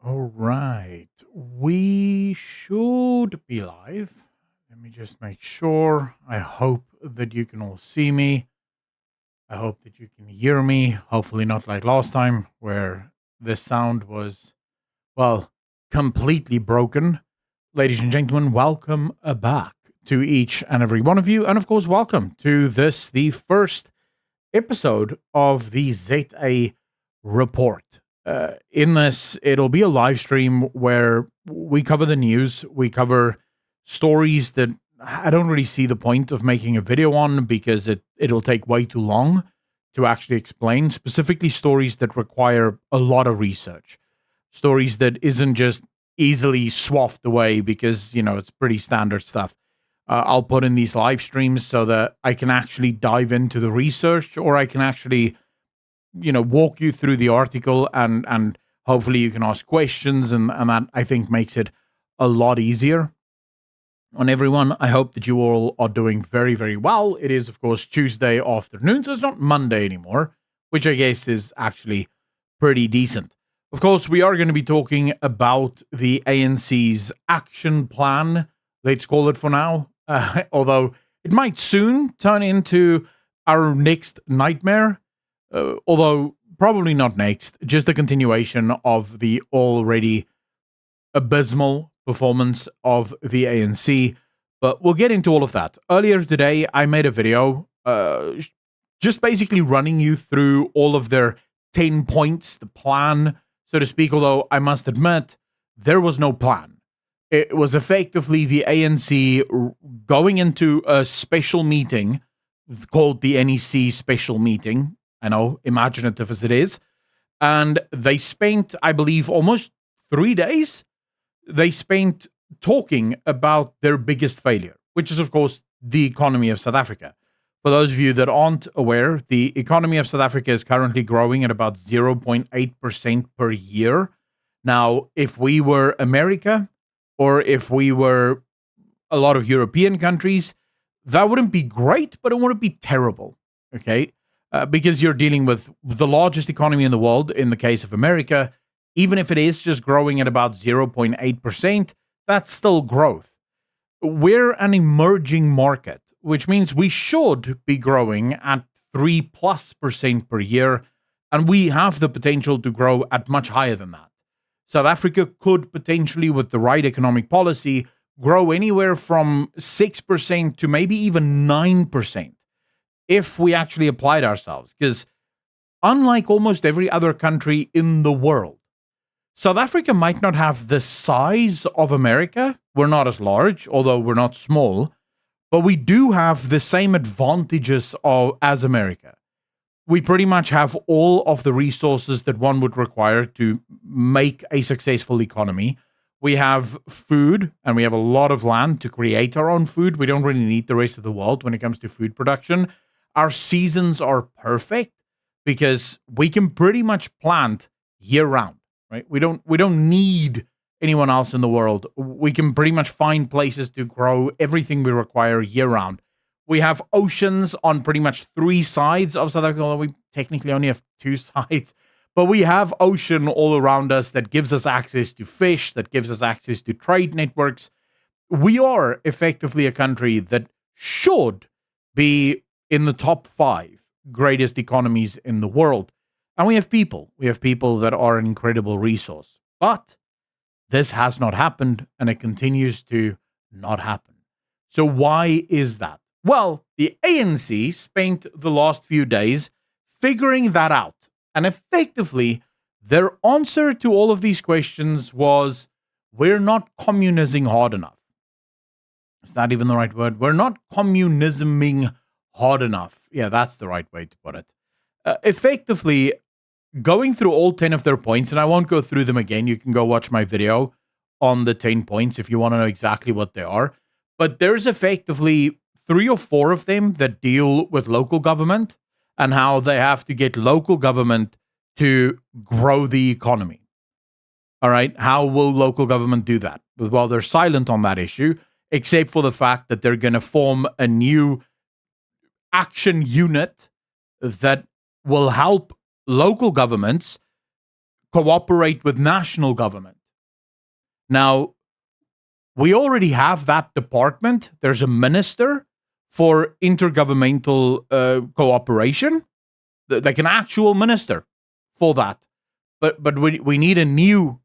All right. We should be live. Let me just make sure. I hope that you can all see me. I hope that you can hear me. Hopefully, not like last time where the sound was, well, completely broken. Ladies and gentlemen, welcome back to each and every one of you. And of course, welcome to this, the first episode of the ZA report. In this, it'll be a live stream where we cover the news, we cover stories that I don't really see the point of making a video on because it'll take way too long to actually explain, specifically stories that require a lot of research, stories that isn't just easily swathed away because, it's pretty standard stuff. I'll put in these live streams so that I can actually dive into the research, or I can actually, walk you through the article and hopefully you can ask questions, and that I think makes it a lot easier on everyone. I hope that you all are doing very, very well. It is, of course, Tuesday afternoon, so it's not Monday anymore, which I guess is actually pretty decent. Of course, we are going to be talking about the ANC's action plan, let's call it for now, although it might soon turn into our next nightmare, although probably not next, just a continuation of the already abysmal performance of the ANC. But we'll get into all of that. Earlier today, I made a video just basically running you through all of their 10 points, the plan, so to speak, although I must admit, there was no plan. It was effectively the ANC going into a special meeting called the NEC special meeting. I know, imaginative as it is. And they spent, I believe, almost 3 days. They spent talking about their biggest failure, which is, of course, the economy of South Africa. For those of you that aren't aware, the economy of South Africa is currently growing at about 0.8% per year. Now, if we were America, or if we were a lot of European countries, that wouldn't be great, but it wouldn't be terrible, okay? Because you're dealing with the largest economy in the world, in the case of America. Even if it is just growing at about 0.8%, that's still growth. We're an emerging market, which means we should be growing at 3+% per year, and we have the potential to grow at much higher than that. South Africa could potentially, with the right economic policy, grow anywhere from 6% to maybe even 9% if we actually applied ourselves. Because unlike almost every other country in the world, South Africa might not have the size of America. We're not as large, although we're not small, but we do have the same advantages as America. We pretty much have all of the resources that one would require to make a successful economy. We have food, and we have a lot of land to create our own food. We don't really need the rest of the world when it comes to food production. Our seasons are perfect because we can pretty much plant year round, right? We don't need anyone else in the world. We can pretty much find places to grow everything we require year round. We have oceans on pretty much 3 sides of South Africa, although we technically only have 2 sides. But we have ocean all around us that gives us access to fish, that gives us access to trade networks. We are effectively a country that should be in the top 5 greatest economies in the world. And we have people. We have people that are an incredible resource. But this has not happened, and it continues to not happen. So why is that? Well, the ANC spent the last few days figuring that out. And effectively, their answer to all of these questions was, we're not communising hard enough. Is that even the right word? We're not communisming hard enough. Yeah, that's the right way to put it. Effectively, going through all 10 of their points, and I won't go through them again. You can go watch my video on the 10 points if you want to know exactly what they are. But there's effectively 3 or 4 of them that deal with local government and how they have to get local government to grow the economy. All right. How will local government do that? Well, they're silent on that issue, except for the fact that they're going to form a new action unit that will help local governments cooperate with national government. Now, we already have that department. There's a minister for intergovernmental cooperation, like an actual minister for that. But we need a new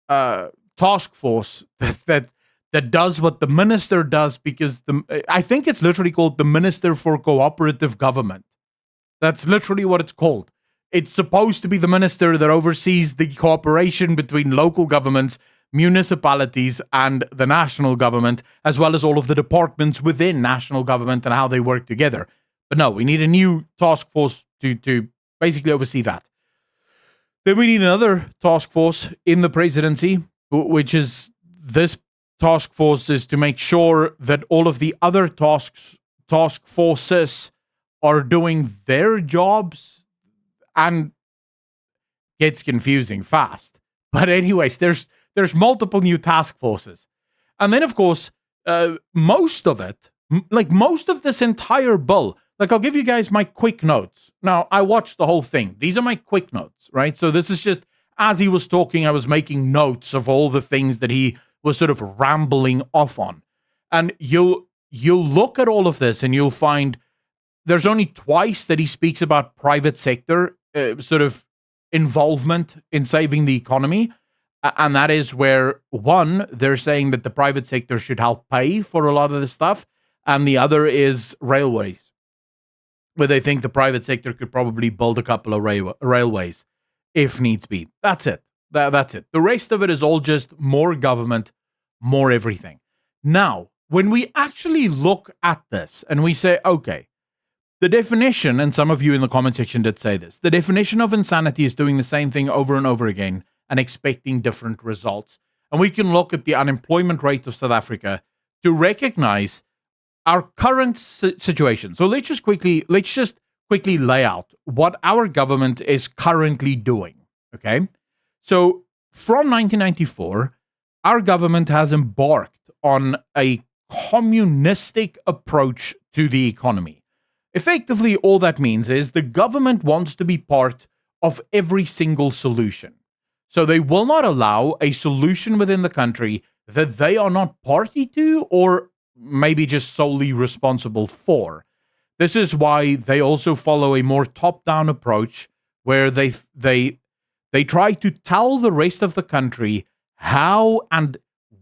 task force that does what the minister does, because I think it's literally called the Minister for Cooperative Government. That's literally what it's called. It's supposed to be the minister that oversees the cooperation between local governments, municipalities, and the national government, as well as all of the departments within national government and how they work together. But no, we need a new task force to basically oversee that. Then we need another task force in the presidency, which is this task force is to make sure that all of the other task forces are doing their jobs, and gets confusing fast. But anyways, there's multiple new task forces. And then, of course, most of this entire bill, like, I'll give you guys my quick notes. Now, I watched the whole thing. These are my quick notes, right? So this is just, as he was talking, I was making notes of all the things that he was sort of rambling off on. And you'll look at all of this and you'll find there's only twice that he speaks about private sector sort of involvement in saving the economy. And that is where, one, they're saying that the private sector should help pay for a lot of this stuff. And the other is railways, where they think the private sector could probably build a couple of railways if needs be. That's it. That's it. The rest of it is all just more government, more everything. Now, when we actually look at this and we say, okay, the definition, and some of you in the comment section did say this, the definition of insanity is doing the same thing over and over again and expecting different results. And we can look at the unemployment rate of South Africa to recognize our current situation. So let's just quickly lay out what our government is currently doing. Okay. So from 1994, our government has embarked on a communistic approach to the economy. Effectively, all that means is the government wants to be part of every single solution. So they will not allow a solution within the country that they are not party to or maybe just solely responsible for. This is why they also follow a more top-down approach where they try to tell the rest of the country how and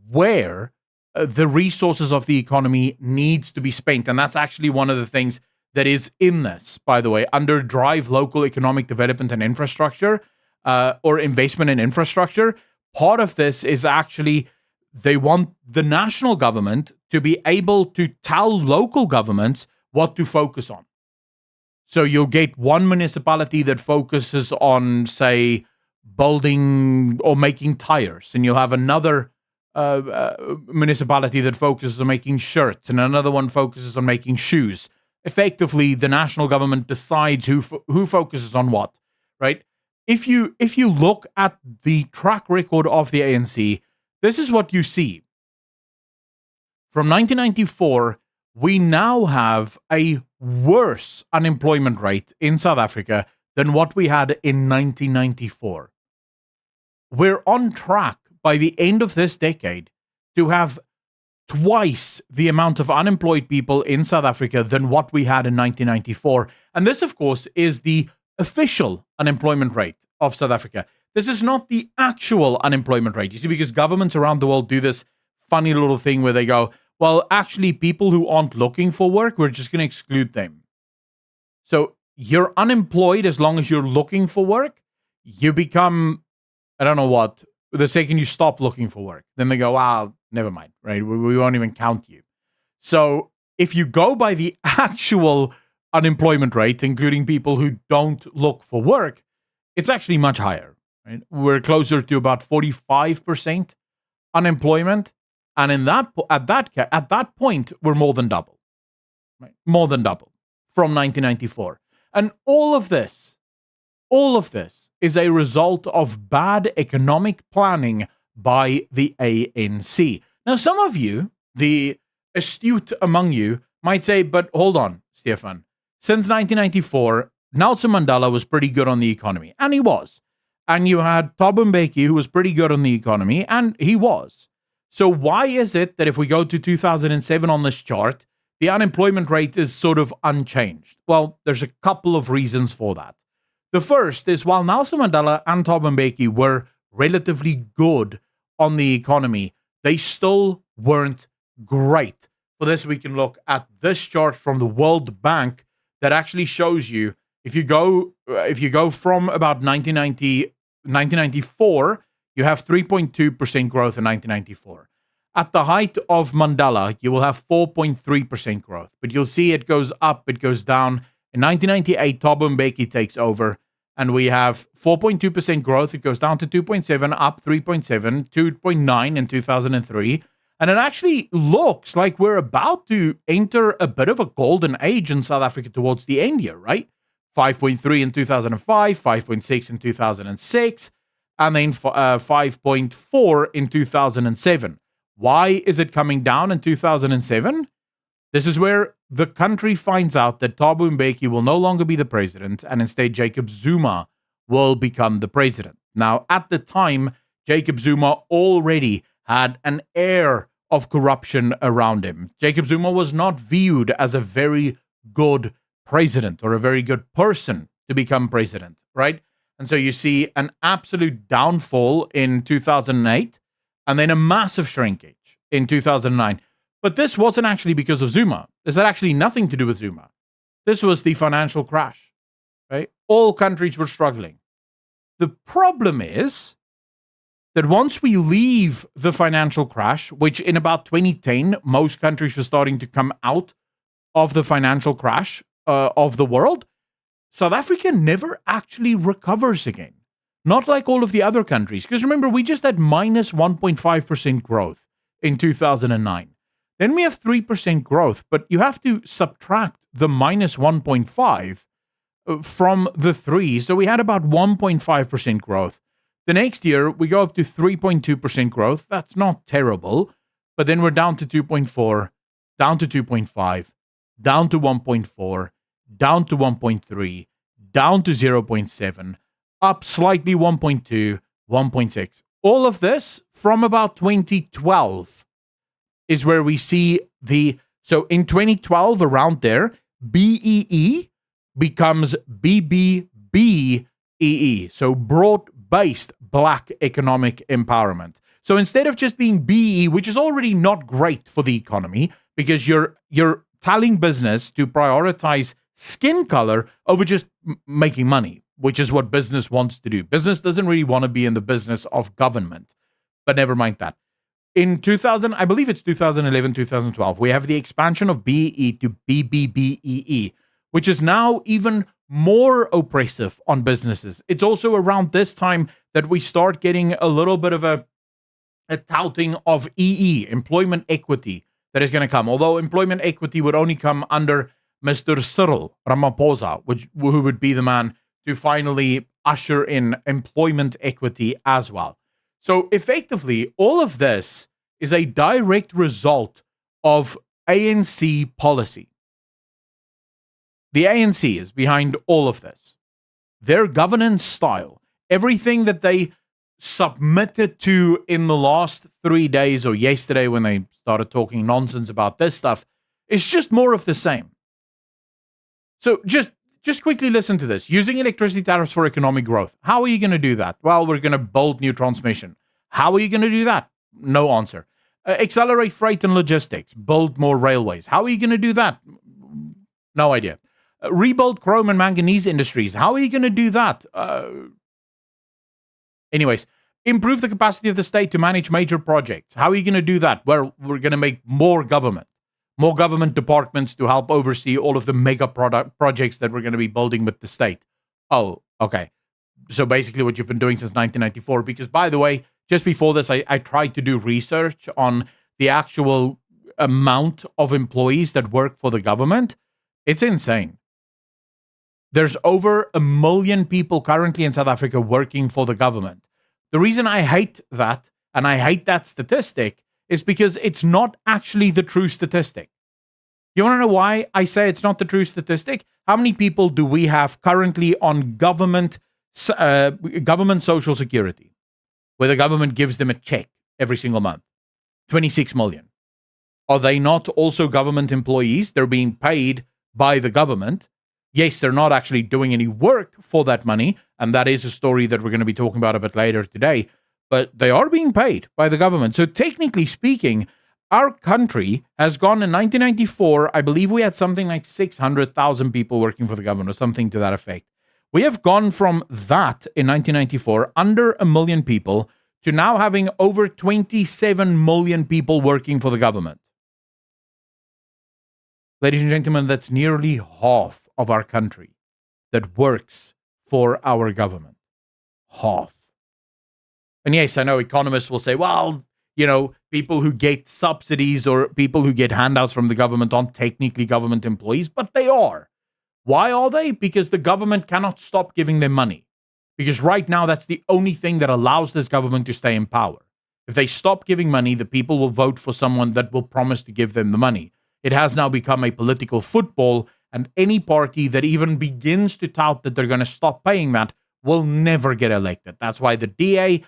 where the resources of the economy needs to be spent. And that's actually one of the things that is in this, by the way, under drive local economic development and infrastructure, or investment in infrastructure. Part of this is actually they want the national government to be able to tell local governments what to focus on. So you'll get one municipality that focuses on, say, building or making tires, and you'll have another municipality that focuses on making shirts, and another one focuses on making shoes. Effectively, the national government decides who focuses on what, right? If you look at the track record of the ANC, this is what you see. From 1994, we now have a worse unemployment rate in South Africa than what we had in 1994. We're on track by the end of this decade to have twice the amount of unemployed people in South Africa than what we had in 1994. And this, of course, is the official unemployment rate of South Africa. This is not the actual unemployment rate. You see, because governments around the world do this funny little thing where they go, well, actually, people who aren't looking for work, we're just going to exclude them. So you're unemployed as long as you're looking for work. You become, I don't know what, the second you stop looking for work. Then they go, wow, never mind, right? We won't even count you. So if you go by the actual unemployment rate, including people who don't look for work, it's actually much higher, right? We're closer to about 45% unemployment. And at that point, we're more than double, right? More than double from 1994. And all of this is a result of bad economic planning by the ANC. Now, some of you, the astute among you, might say, but hold on, Stefan. Since 1994, Nelson Mandela was pretty good on the economy. And he was. and you had Thabo Mbeki, who was pretty good on the economy, and he was. So why is it that if we go to 2007 on this chart, the unemployment rate is sort of unchanged? Well, there's a couple of reasons for that. The first is while Nelson Mandela and Thabo Mbeki were relatively good on the economy, they still weren't great. For this, we can look at this chart from the World Bank that actually shows you if you go from about 1994, you have 3.2% growth in 1994. At the height of Mandela, you will have 4.3% growth, but you'll see it goes up, it goes down. In 1998, Thabo Mbeki takes over, and we have 4.2% growth. It goes down to 2.7, up 3.7, 2.9 in 2003. And it actually looks like we're about to enter a bit of a golden age in South Africa towards the end here, right? 5.3 in 2005, 5.6 in 2006, and then 5.4 in 2007. Why is it coming down in 2007? This is where the country finds out that Thabo Mbeki will no longer be the president, and instead Jacob Zuma will become the president. Now, at the time, Jacob Zuma already had an air of corruption around him. Jacob Zuma was not viewed as a very good president or a very good person to become president, right? And so you see an absolute downfall in 2008 and then a massive shrinkage in 2009. But this wasn't actually because of Zuma. This had actually nothing to do with Zuma. This was the financial crash, right? All countries were struggling. The problem is that once we leave the financial crash, which in about 2010, most countries were starting to come out of the financial crash of the world, South Africa never actually recovers again. Not like all of the other countries. Because remember, we just had minus 1.5% growth in 2009. Then we have 3% growth, but you have to subtract the minus 1.5 from the 3. So we had about 1.5% growth. The next year, we go up to 3.2% growth. That's not terrible. But then we're down to 2.4, down to 2.5, down to 1.4, down to 1.3, down to 0.7, up slightly 1.2, 1.6. All of this from about 2012 is where we see so in 2012, around there, BEE becomes BBBEE. So broad-based Black economic empowerment. So instead of just being BE, which is already not great for the economy, because you're telling business to prioritize skin color over just making money, which is what business wants to do. Business doesn't really want to be in the business of government, but never mind that. In 2000, I believe it's 2011, 2012, we have the expansion of BE to BBBEE, which is now even more oppressive on businesses. It's also around this time that we start getting a little bit of a touting of EE, employment equity, that is going to come. Although employment equity would only come under Mr. Cyril Ramaphosa, who would be the man to finally usher in employment equity as well. So effectively, all of this is a direct result of ANC policy. The ANC is behind all of this. Their governance style, everything that they submitted to in the last 3 days or yesterday when they started talking nonsense about this stuff, is just more of the same. So just quickly listen to this. Using electricity tariffs for economic growth. How are you going to do that? Well, we're going to build new transmission. How are you going to do that? No answer. Accelerate freight and logistics. Build more railways. How are you going to do that? No idea. Rebuild chrome and manganese industries. How are you going to do that? Anyways, improve the capacity of the state to manage major projects. How are you going to do that? Well, we're going to make more government departments to help oversee all of the mega projects that we're going to be building with the state. Oh, okay. So basically what you've been doing since 1994, because by the way, just before this, I tried to do research on the actual amount of employees that work for the government. It's insane. There's over 1 million people currently in South Africa working for the government. The reason I hate that, and I hate that statistic, is because it's not actually the true statistic. You want to know why I say it's not the true statistic? How many people do we have currently on government government social security, where the government gives them a check every single month, 26 million. Are they not also government employees? They're being paid by the government. Yes, they're not actually doing any work for that money, and that is a story that we're going to be talking about a bit later today, but they are being paid by the government. So technically speaking, our country has gone in 1994, I believe we had something like 600,000 people working for the government or something to that effect. We have gone from that in 1994, under 1 million people, to now having over 27 million people working for the government. Ladies and gentlemen, that's nearly half of our country that works for our government. Half. And yes, I know economists will say, well, people who get subsidies or people who get handouts from the government aren't technically government employees, but they are. Why are they? Because the government cannot stop giving them money. Because right now, that's the only thing that allows this government to stay in power. If they stop giving money, the people will vote for someone that will promise to give them the money. It has now become a political football, and any party that even begins to tout that they're going to stop paying that will never get elected. That's why the DA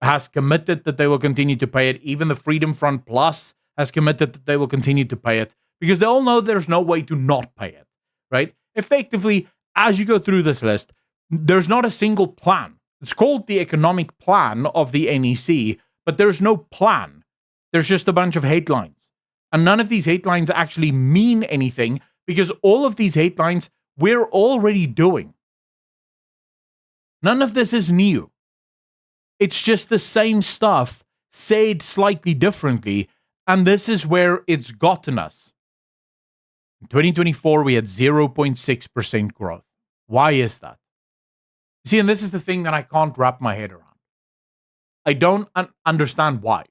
has committed that they will continue to pay it. Even the Freedom Front Plus has committed that they will continue to pay it, because they all know there's no way to not pay it, right? Effectively, as you go through this list, there's not a single plan. It's called the economic plan of the NEC, but there's no plan. There's just a bunch of headlines. And none of these headlines actually mean anything, because all of these headlines we're already doing. None of this is new. It's just the same stuff said slightly differently, and this is where it's gotten us. In 2024, we had 0.6% growth. Why is that? See, and this is the thing that I can't wrap my head around. I don't understand why.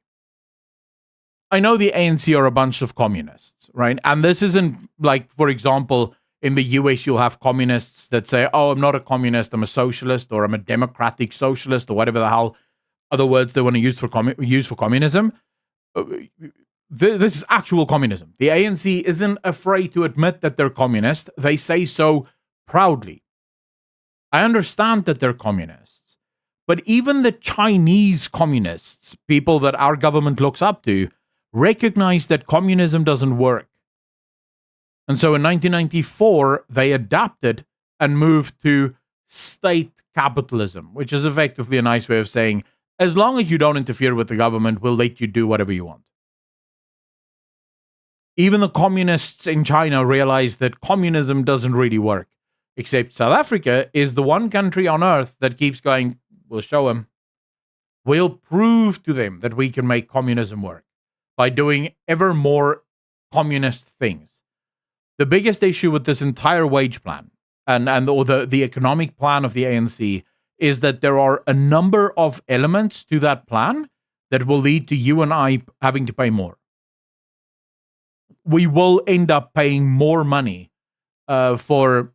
I know the ANC are a bunch of communists, right? And this isn't like, for example, in the US, you'll have communists that say, oh, I'm not a communist, I'm a socialist, or I'm a democratic socialist, or whatever the hell other words they want to use for communism. This is actual communism. The ANC isn't afraid to admit that they're communist. They say so proudly. I understand that they're communists, but even the Chinese communists, people that our government looks up to, recognize that communism doesn't work. And so in 1994, they adapted and moved to state capitalism, which is effectively a nice way of saying, as long as you don't interfere with the government, we'll let you do whatever you want. Even the communists in China realize that communism doesn't really work, except South Africa is the one country on earth that keeps going, we'll show them. We'll prove to them that we can make communism work by doing ever more communist things. The biggest issue with this entire wage plan or the economic plan of the ANC is that there are a number of elements to that plan that will lead to you and I having to pay more. We will end up paying more money for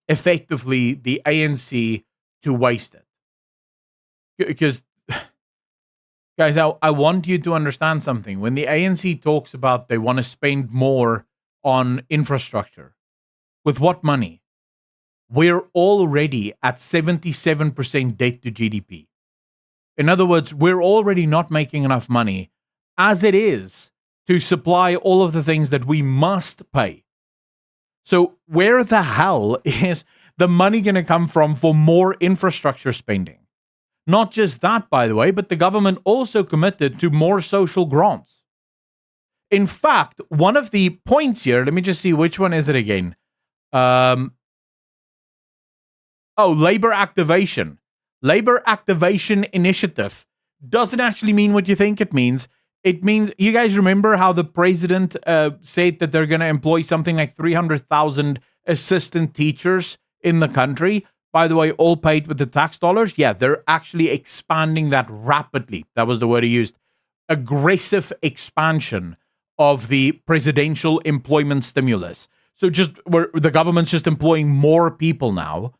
effectively the ANC to waste it. Because, guys, I want you to understand something. When the ANC talks about they want to spend more on infrastructure, with what money? We're already at 77% debt to GDP. In other words, we're already not making enough money as it is to supply all of the things that we must pay. So where the hell is the money going to come from for more infrastructure spending? Not just that, by the way, but the government also committed to more social grants. In fact, one of the points here, let me just see, which one is it again? Labor activation. Labor activation initiative doesn't actually mean what you think it means. It means, you guys remember how the president said that they're going to employ something like 300,000 assistant teachers in the country? By the way, all paid with the tax dollars? Yeah, they're actually expanding that rapidly. That was the word he used. Aggressive expansion of the presidential employment stimulus. So the government's just employing more people now,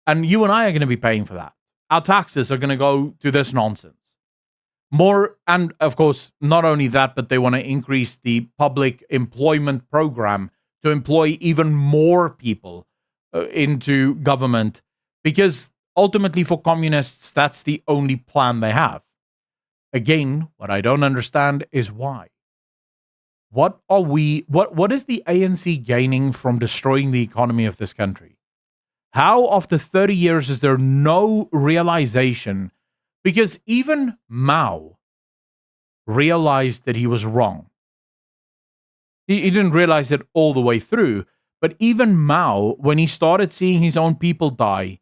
and you and I are going to be paying for that. Our taxes are going to go to this nonsense. More, and of course, not only that, but they want to increase the public employment program to employ even more people into government, because ultimately for communists, that's the only plan they have. Again, what I don't understand is why. What is the ANC gaining from destroying the economy of this country? How after 30 years is there no realization? Because even Mao realized that he was wrong. He didn't realize it all the way through, but even Mao, when he started seeing his own people die,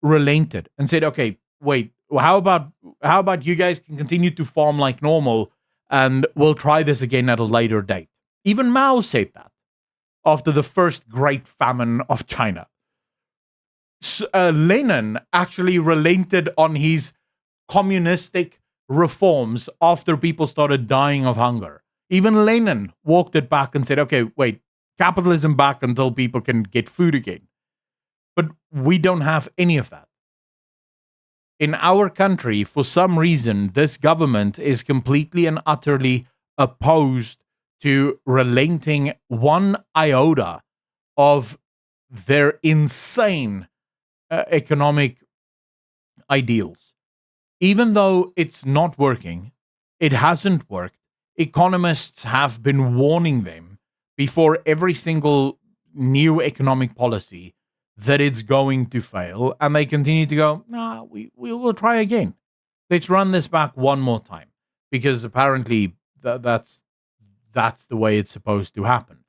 relented and said, okay, wait, how about you guys can continue to farm like normal and we'll try this again at a later date. Even Mao said that after the first great famine of China. Lenin actually relented on his communistic reforms after people started dying of hunger. Even Lenin walked it back and said, okay, wait, capitalism back until people can get food again. But we don't have any of that. In our country, for some reason, this government is completely and utterly opposed to relenting one iota of their insane economic ideals. Even though it's not working, it hasn't worked. Economists have been warning them before every single new economic policy that it's going to fail, and they continue to go, nah, we will try again. Let's run this back one more time, because apparently that's the way it's supposed to happen.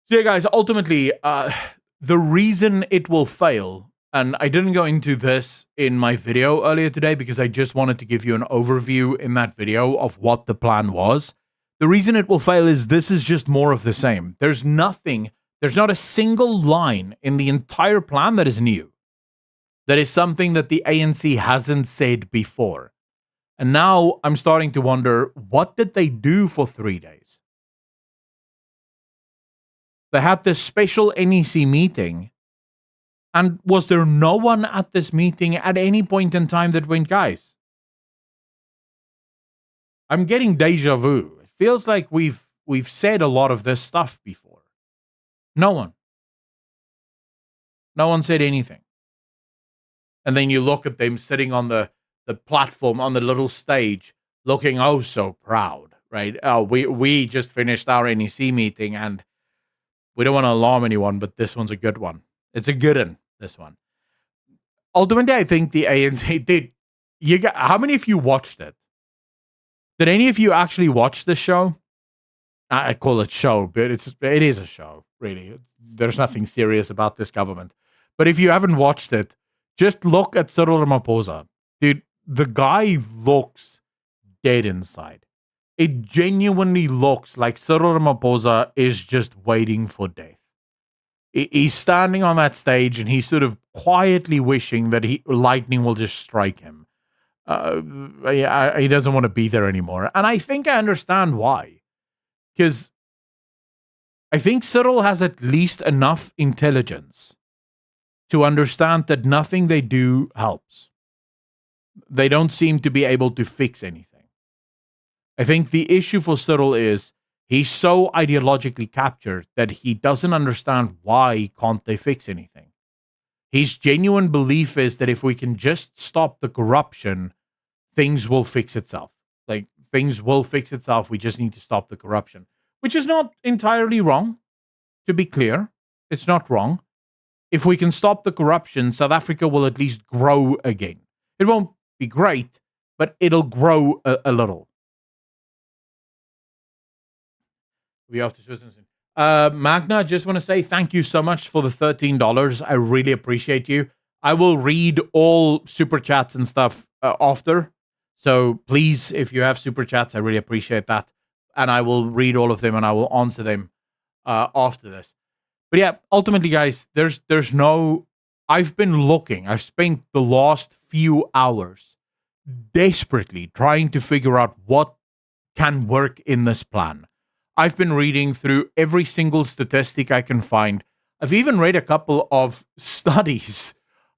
So yeah, guys, ultimately, the reason it will fail, and I didn't go into this in my video earlier today because I just wanted to give you an overview in that video of what the plan was. The reason it will fail is this is just more of the same. There's not a single line in the entire plan that is new. That is something that the ANC hasn't said before. And now I'm starting to wonder, what did they do for 3 days? They had this special NEC meeting. And was there no one at this meeting at any point in time that went, guys, I'm getting deja vu. It feels like we've said a lot of this stuff before. No one. No one said anything. And then you look at them sitting on the platform, on the little stage, looking oh so proud, right? Oh, we just finished our NEC meeting and we don't want to alarm anyone, but this one's a good one. It's a good one, this one. Ultimately, I think the ANC did. How many of you watched it? Did any of you actually watch this show? I call it show, but it is a show, really. There's nothing serious about this government. But if you haven't watched it, just look at Cyril Ramaphosa. Dude, the guy looks dead inside. It genuinely looks like Cyril Ramaphosa is just waiting for death. He's standing on that stage and he's sort of quietly wishing that lightning will just strike him. He doesn't want to be there anymore. And I think I understand why. Because I think Cyril has at least enough intelligence to understand that nothing they do helps. They don't seem to be able to fix anything. I think the issue for Cyril is he's so ideologically captured that he doesn't understand why can't they fix anything. His genuine belief is that if we can just stop the corruption, things will fix itself. Like, things will fix itself. We just need to stop the corruption, which is not entirely wrong. To be clear, it's not wrong. If we can stop the corruption, South Africa will at least grow again. It won't be great, but it'll grow a little. We have to Switzerland. Magna, just want to say thank you so much for the $13. I really appreciate you. I will read all super chats and stuff after. So please, if you have super chats, I really appreciate that. And I will read all of them and I will answer them after this. But yeah, ultimately, guys, there's no... I've been looking. I've spent the last few hours desperately trying to figure out what can work in this plan. I've been reading through every single statistic I can find. I've even read a couple of studies.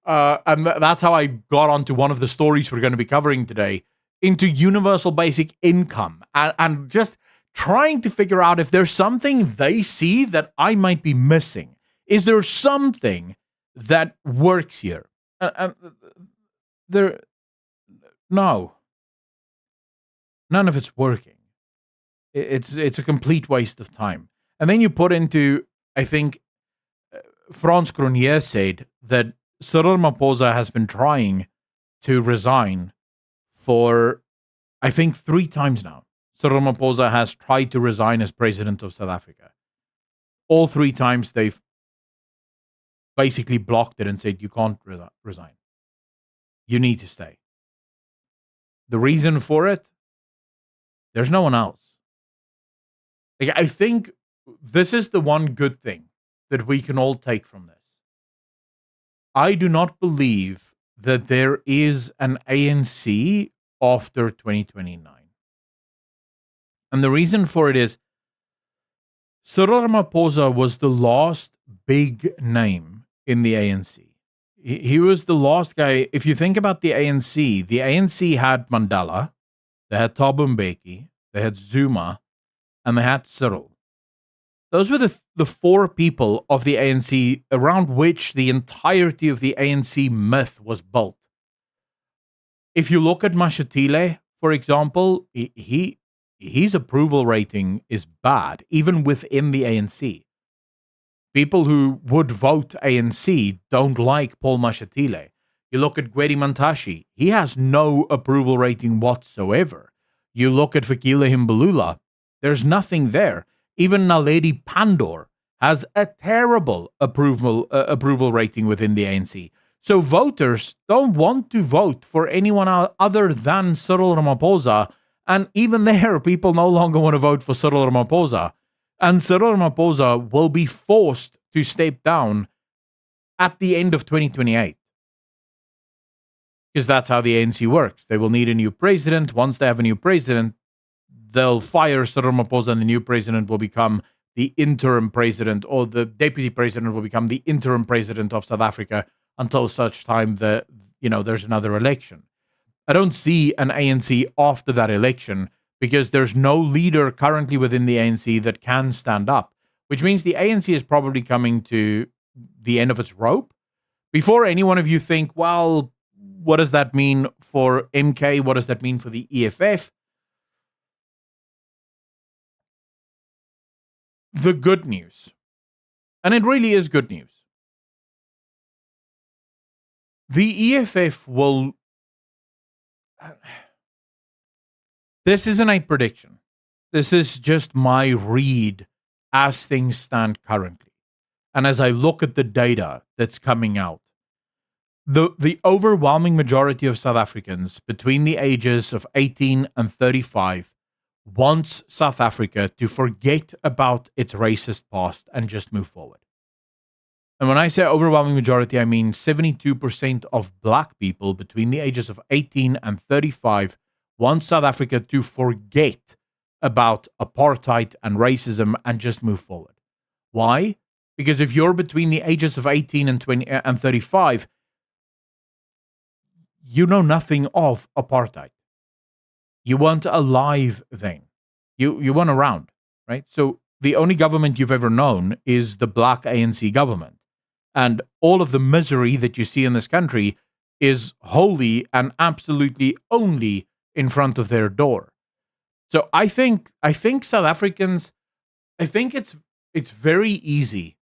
And that's how I got onto one of the stories we're going to be covering today, into universal basic income. And just trying to figure out if there's something they see that I might be missing. Is there something that works here? And there, no, none of it's working. It's a complete waste of time. And then you put into, I think, Franz Grunier said that Cyril Ramaphosa has been trying to resign for, I think, 3 times now. Cyril Ramaphosa has tried to resign as president of South Africa. All 3 times they've basically blocked it and said, you can't resign. You need to stay. The reason for it, there's no one else. Like, I think this is the one good thing that we can all take from this. I do not believe that there is an ANC after 2029. And the reason for it is Cyril Ramaphosa was the last big name in the ANC. He was the last guy. If you think about the ANC had Mandela, they had Thabo Mbeki, they had Zuma, and they had Cyril. Those were the 4 people of the ANC around which the entirety of the ANC myth was built. If you look at Mashatile, for example, his approval rating is bad, even within the ANC. People who would vote ANC don't like Paul Mashatile. You look at Gwedi Mantashe, he has no approval rating whatsoever. You look at Fikile Mbalula, there's nothing there. Even Naledi Pandor has a terrible approval rating within the ANC. So voters don't want to vote for anyone other than Cyril Ramaphosa. And even there, people no longer want to vote for Cyril Ramaphosa. And Cyril Ramaphosa will be forced to step down at the end of 2028. Because that's how the ANC works. They will need a new president. Once they have a new president, they'll fire Cyril Ramaphosa and the new president will become the interim president, or the deputy president will become the interim president of South Africa until such time that, there's another election. I don't see an ANC after that election because there's no leader currently within the ANC that can stand up, which means the ANC is probably coming to the end of its rope. Before any one of you think, well, what does that mean for MK? What does that mean for the EFF? The good news, and it really is good news, the EFF will... This isn't a prediction. This is just my read as things stand currently. And as I look at the data that's coming out, the overwhelming majority of South Africans between the ages of 18 and 35 wants South Africa to forget about its racist past and just move forward. And when I say overwhelming majority, I mean 72% of black people between the ages of 18 and 35 want South Africa to forget about apartheid and racism and just move forward. Why? Because if you're between the ages of 18 and 35, you know nothing of apartheid. You weren't alive then. You weren't around, right? So the only government you've ever known is the black ANC government. And all of the misery that you see in this country is wholly and absolutely only in front of their door. So I think South Africans, I think it's very easy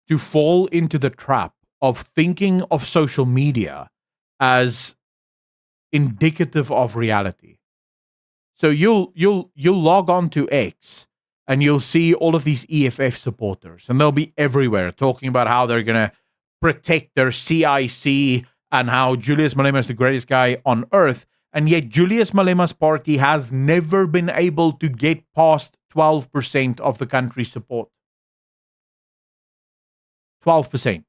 to fall into the trap of thinking of social media as indicative of reality. So you'll log on to X and you'll see all of these EFF supporters, and they'll be everywhere talking about how they're going to protect their CIC and how Julius Malema is the greatest guy on earth. And yet Julius Malema's party has never been able to get past 12% of the country's support. 12%.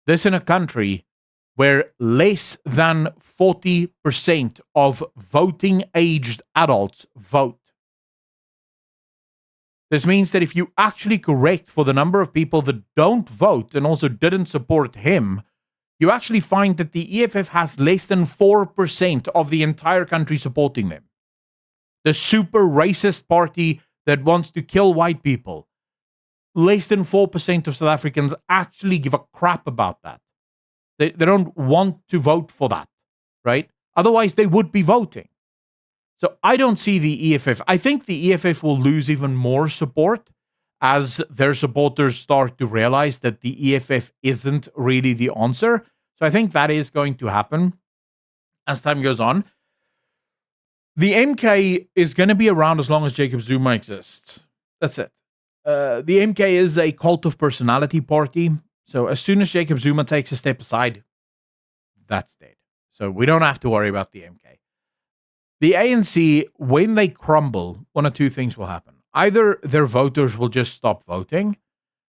This in a country where less than 40% of voting-aged adults vote. This means that if you actually correct for the number of people that don't vote and also didn't support him, you actually find that the EFF has less than 4% of the entire country supporting them. The super racist party that wants to kill white people, less than 4% of South Africans actually give a crap about that. They don't want to vote for that, right? Otherwise, they would be voting. So I don't see the EFF. I think the EFF will lose even more support as their supporters start to realize that the EFF isn't really the answer. So I think that is going to happen as time goes on. The MK is going to be around as long as Jacob Zuma exists. That's it. The MK is a cult of personality party. So as soon as Jacob Zuma takes a step aside, that's dead. So we don't have to worry about the MK. The ANC, when they crumble, one of two things will happen. Either their voters will just stop voting.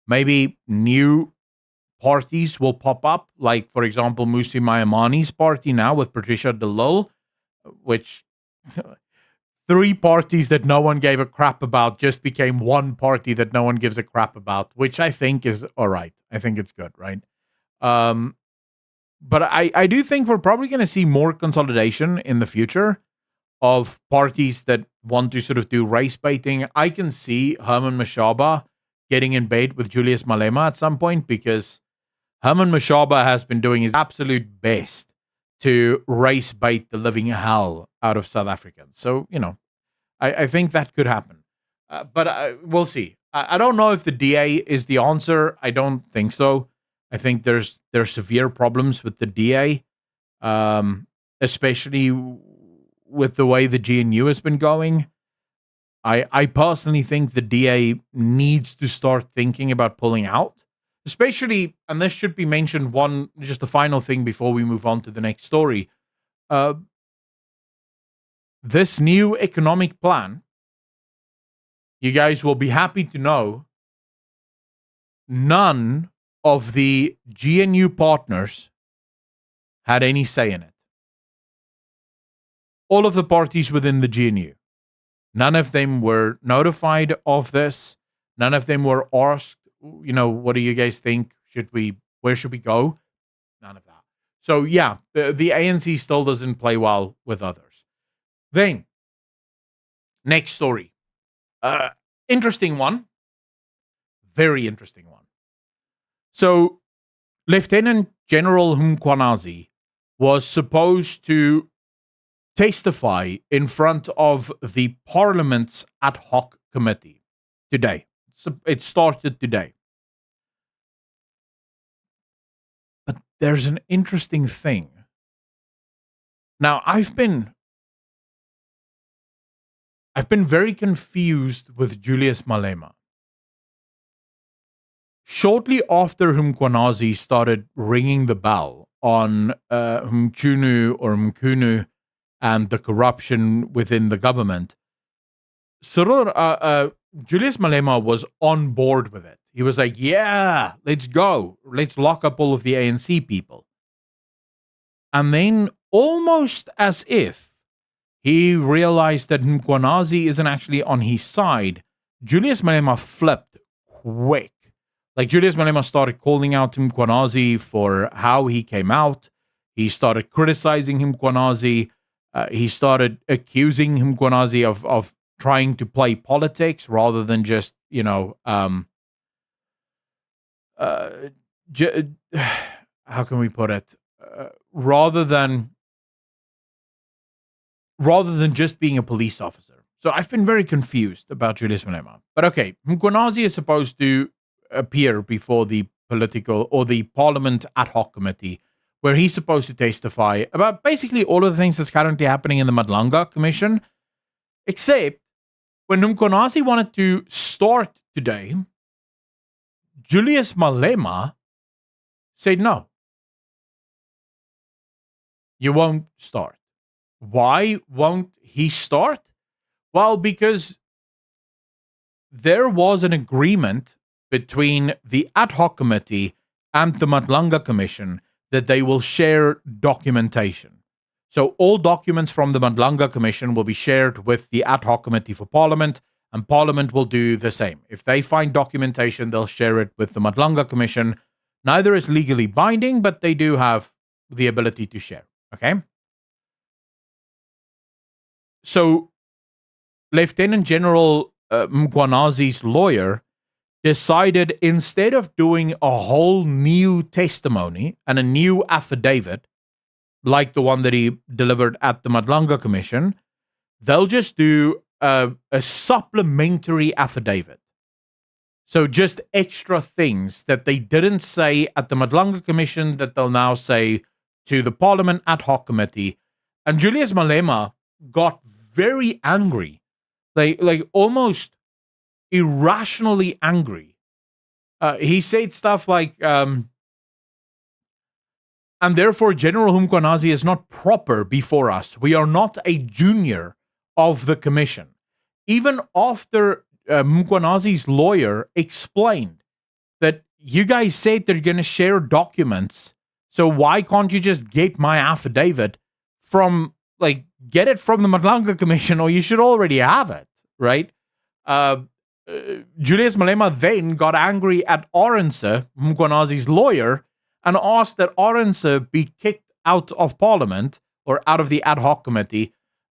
Maybe new parties will pop up, like, for example, Musi Maimani's party now with Patricia de Lille, which 3 parties that no one gave a crap about just became one party that no one gives a crap about, which I think is all right. I think it's good, right? But I do think we're probably going to see more consolidation in the future of parties that want to sort of do race baiting. I can see Herman Mashaba getting in bed with Julius Malema at some point, because Herman Mashaba has been doing his absolute best to race bait the living hell out of South Africans. So, I think that could happen. But we'll see. I don't know if the DA is the answer. I don't think so. I think there's severe problems with the DA, especially with the way the GNU has been going. I personally think the DA needs to start thinking about pulling out, especially, and this should be mentioned, just the final thing before we move on to the next story. This new economic plan, you guys will be happy to know, none of the GNU partners had any say in it. All of the parties within the GNU, none of them were notified of this. None of them were asked, what do you guys think? Where should we go? None of that. So yeah, the ANC still doesn't play well with others. Then, next story. Interesting one. Very interesting one. So, Lieutenant General Mkhanazi was supposed to testify in front of the Parliament's ad hoc committee today. So it started today. But there's an interesting thing. Now, I've been very confused with Julius Malema. Shortly after Mkhanazi started ringing the bell on Mkhunu and the corruption within the government, Julius Malema was on board with it. He was like, yeah, let's go. Let's lock up all of the ANC people. And then, almost as if he realized that Mkhanazi isn't actually on his side, Julius Malema flipped quick. Like, Julius Malema started calling out Mkhanazi for how he came out. He started criticizing Mkhanazi. He started accusing Mkhanazi of trying to play politics rather than just, how can we put it? Rather than just being a police officer. So I've been very confused about Julius Malema. But okay, Mkhanazi is supposed to appear before the political or the Parliament ad hoc committee, where he's supposed to testify about basically all of the things that's currently happening in the Madlanga Commission. Except when Mkhanazi wanted to start today, Julius Malema said no. You won't start. Why won't he start? Well, because there was an agreement between the ad hoc committee and the Madlanga Commission that they will share documentation. So all documents from the Madlanga Commission will be shared with the ad hoc committee for Parliament, and Parliament will do the same. If they find documentation, they'll share it with the Madlanga Commission. Neither is legally binding, but they do have the ability to share. Okay? So Lieutenant General Mkhwanazi's lawyer decided instead of doing a whole new testimony and a new affidavit, like the one that he delivered at the Madlanga Commission, they'll just do a supplementary affidavit. So just extra things that they didn't say at the Madlanga Commission that they'll now say to the Parliament Ad Hoc Committee. And Julius Malema got very angry, like almost irrationally angry. He said stuff like, and therefore General Mkhanazi is not proper before us. We are not a junior of the commission. Even after Mkhanazi's lawyer explained that you guys said they're going to share documents, so why can't you just get my affidavit from, get it from the Madlanga Commission, or you should already have it, right? Julius Malema then got angry at Arendse, Mkhanazi's lawyer, and asked that Arendse be kicked out of Parliament or out of the ad hoc committee.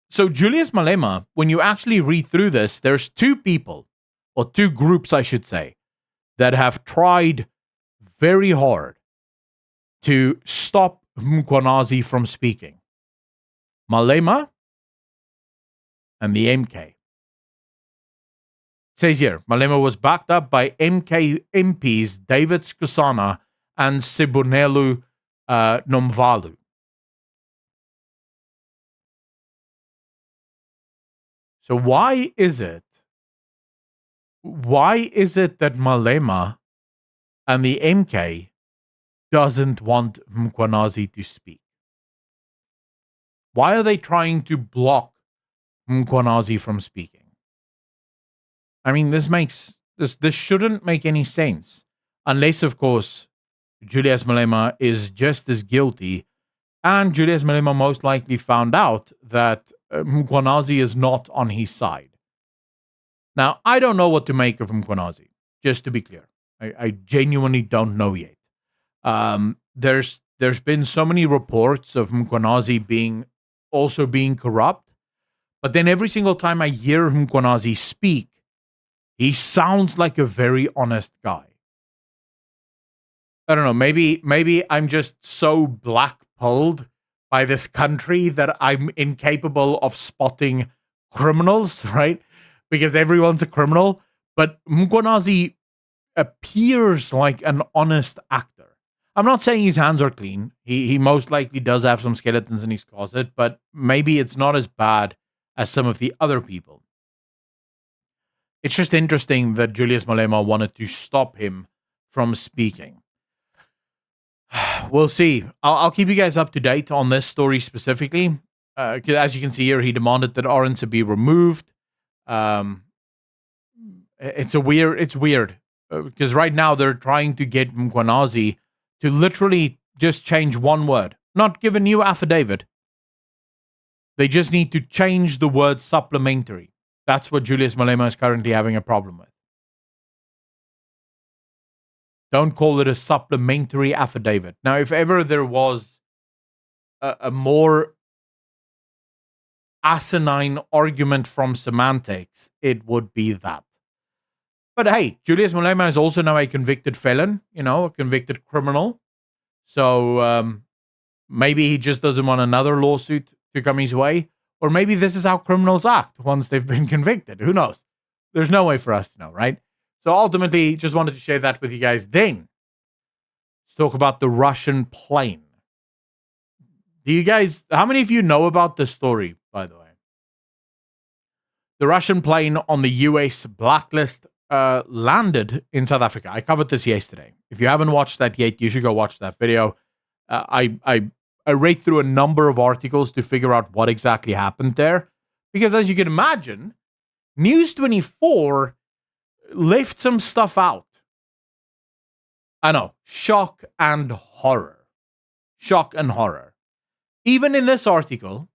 So Julius Malema, when you actually read through this, there's two people, or two groups, I should say, that have tried very hard to stop Mkhanazi from speaking. Malema and the MK. It says here, Malema was backed up by MK MPs David Skusana and Sibonelu Nomvalu. So why is it that Malema and the MK doesn't want Mkhanazi to speak? Why are they trying to block Mkhanazi from speaking? I mean, this shouldn't make any sense, unless, of course, Julius Malema is just as guilty, and Julius Malema most likely found out that Mkhanazi is not on his side. Now, I don't know what to make of Mkhanazi, just to be clear. I genuinely don't know yet. There's been so many reports of Mkhanazi also being corrupt, but then every single time I hear Mkhanazi speak, he sounds like a very honest guy. I don't know, maybe I'm just so black-pilled by this country that I'm incapable of spotting criminals, right? Because everyone's a criminal. But Mkhanazi appears like an honest actor. I'm not saying his hands are clean. He most likely does have some skeletons in his closet, but maybe it's not as bad as some of the other people. It's just interesting that Julius Malema wanted to stop him from speaking. We'll see. I'll keep you guys up to date on this story specifically. As you can see here, he demanded that Arendse be removed. It's weird because right now they're trying to get Mkhanazi to literally just change one word, not give a new affidavit. They just need to change the word supplementary. That's what Julius Malema is currently having a problem with. Don't call it a supplementary affidavit. Now, if ever there was a more asinine argument from semantics, it would be that. But hey, Julius Malema is also now a convicted felon, a convicted criminal. So maybe he just doesn't want another lawsuit to come his way. Or maybe this is how criminals act once they've been convicted. Who knows? There's no way for us to know, right? So ultimately, just wanted to share that with you guys. Then, let's talk about the Russian plane. How many of you know about this story, by the way? The Russian plane on the US blacklist landed in South Africa. I covered this yesterday. If you haven't watched that yet, you should go watch that video. I read through a number of articles to figure out what exactly happened there. Because as you can imagine, News 24 left some stuff out. I know. Shock and horror. Shock and horror. Even in this article,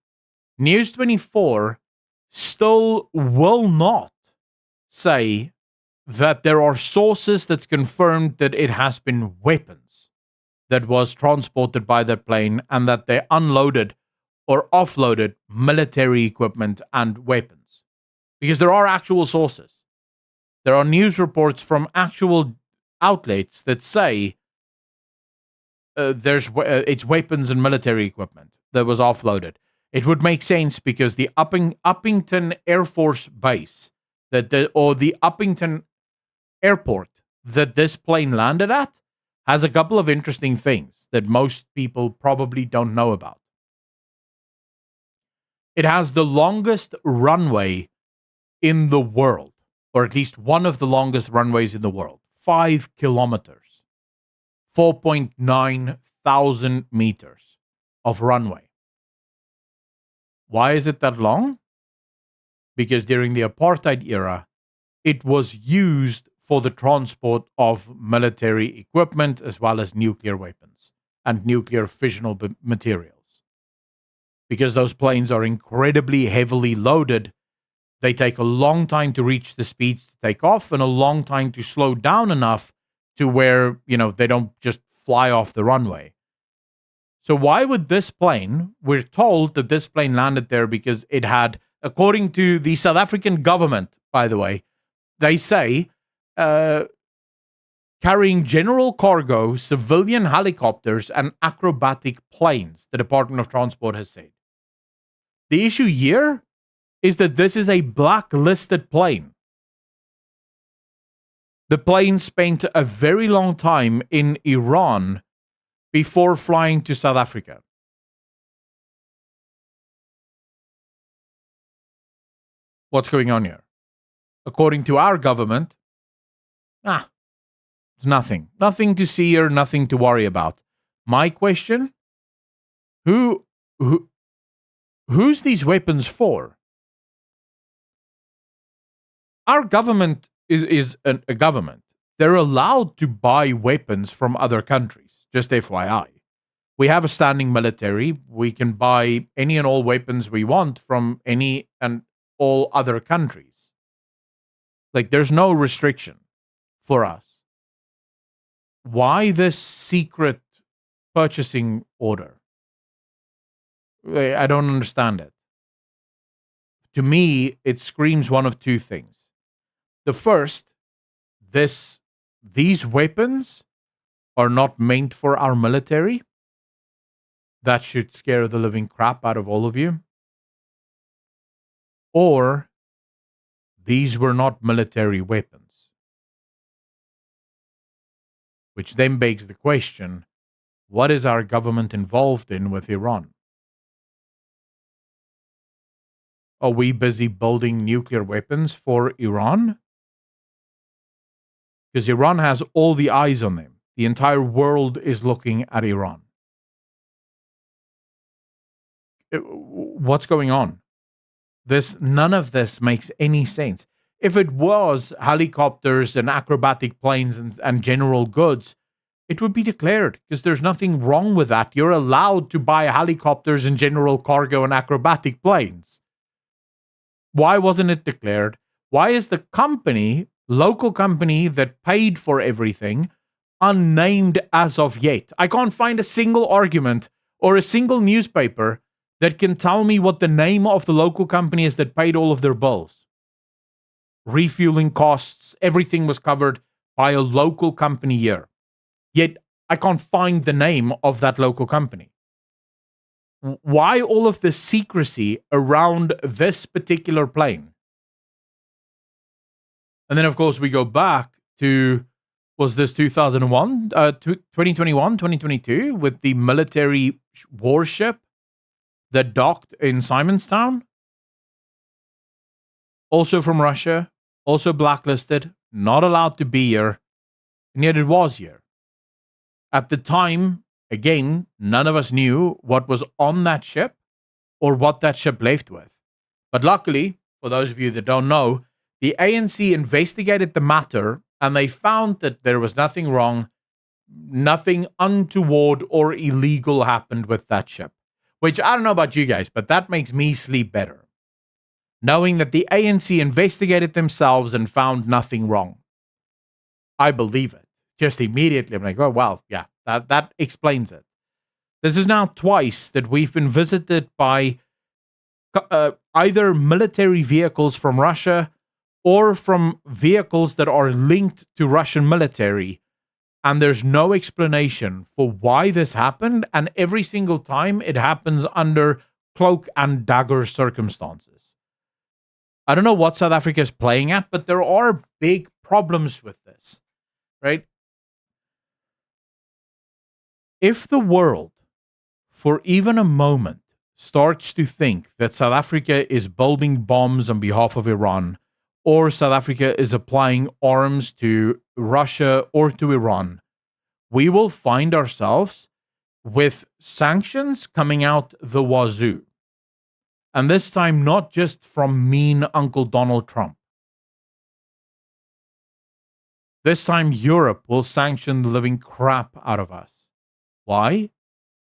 News 24 still will not say that there are sources that's confirmed that it has been weapons that was transported by that plane and that they unloaded or offloaded military equipment and weapons. Because there are actual sources. There are news reports from actual outlets that say it's weapons and military equipment that was offloaded. It would make sense because the Uppington Air Force Base or the Uppington Airport that this plane landed at has a couple of interesting things that most people probably don't know about. It has the longest runway in the world, or at least one of the longest runways in the world, 5 kilometers, 4.9 thousand meters of runway. Why is it that long? Because during the apartheid era, it was used for the transport of military equipment as well as nuclear weapons and nuclear fissionable materials. Because those planes are incredibly heavily loaded, they take a long time to reach the speeds to take off and a long time to slow down enough to where, they don't just fly off the runway. So why would this plane, we're told that this plane landed there because it had, according to the South African government, by the way, they say, carrying general cargo, civilian helicopters, and acrobatic planes, the Department of Transport has said. The issue here is that this is a blacklisted plane. The plane spent a very long time in Iran before flying to South Africa. What's going on here? According to our government, it's nothing. Nothing to see or nothing to worry about. My question, who's these weapons for? Our government is a government. They're allowed to buy weapons from other countries, just FYI. We have a standing military. We can buy any and all weapons we want from any and all other countries. There's no restriction for us. Why this secret purchasing order? I don't understand it. To me, it screams one of two things. The first, these weapons are not meant for our military. That should scare the living crap out of all of you. Or these were not military weapons. Which then begs the question, what is our government involved in with Iran? Are we busy building nuclear weapons for Iran? Because Iran has all the eyes on them. The entire world is looking at Iran. What's going on? None of this makes any sense. If it was helicopters and acrobatic planes and general goods, it would be declared because there's nothing wrong with that. You're allowed to buy helicopters and general cargo and acrobatic planes. Why wasn't it declared? Why is the local company that paid for everything, unnamed as of yet? I can't find a single argument or a single newspaper that can tell me what the name of the local company is that paid all of their bills. Refueling costs, everything was covered by a local company here. Yet I can't find the name of that local company. Why all of the secrecy around this particular plane? And then, of course, we go back to, was this 2021, 2021, 2022, with the military warship that docked in Simonstown? Also from Russia, also blacklisted, not allowed to be here, and yet it was here. At the time, again, none of us knew what was on that ship or what that ship left with. But luckily, for those of you that don't know, the ANC investigated the matter and they found that there was nothing wrong, nothing untoward or illegal happened with that ship. Which, I don't know about you guys, but that makes me sleep better. Knowing that the ANC investigated themselves and found nothing wrong. I believe it. Just immediately, I'm like, oh, well, yeah, that explains it. This is now twice that we've been visited by either military vehicles from Russia or from vehicles that are linked to Russian military. And there's no explanation for why this happened. And every single time it happens under cloak and dagger circumstances. I don't know what South Africa is playing at, but there are big problems with this, right? If the world, for even a moment, starts to think that South Africa is building bombs on behalf of Iran, or South Africa is applying arms to Russia or to Iran, we will find ourselves with sanctions coming out the wazoo. And this time, not just from mean Uncle Donald Trump. This time, Europe will sanction the living crap out of us. Why?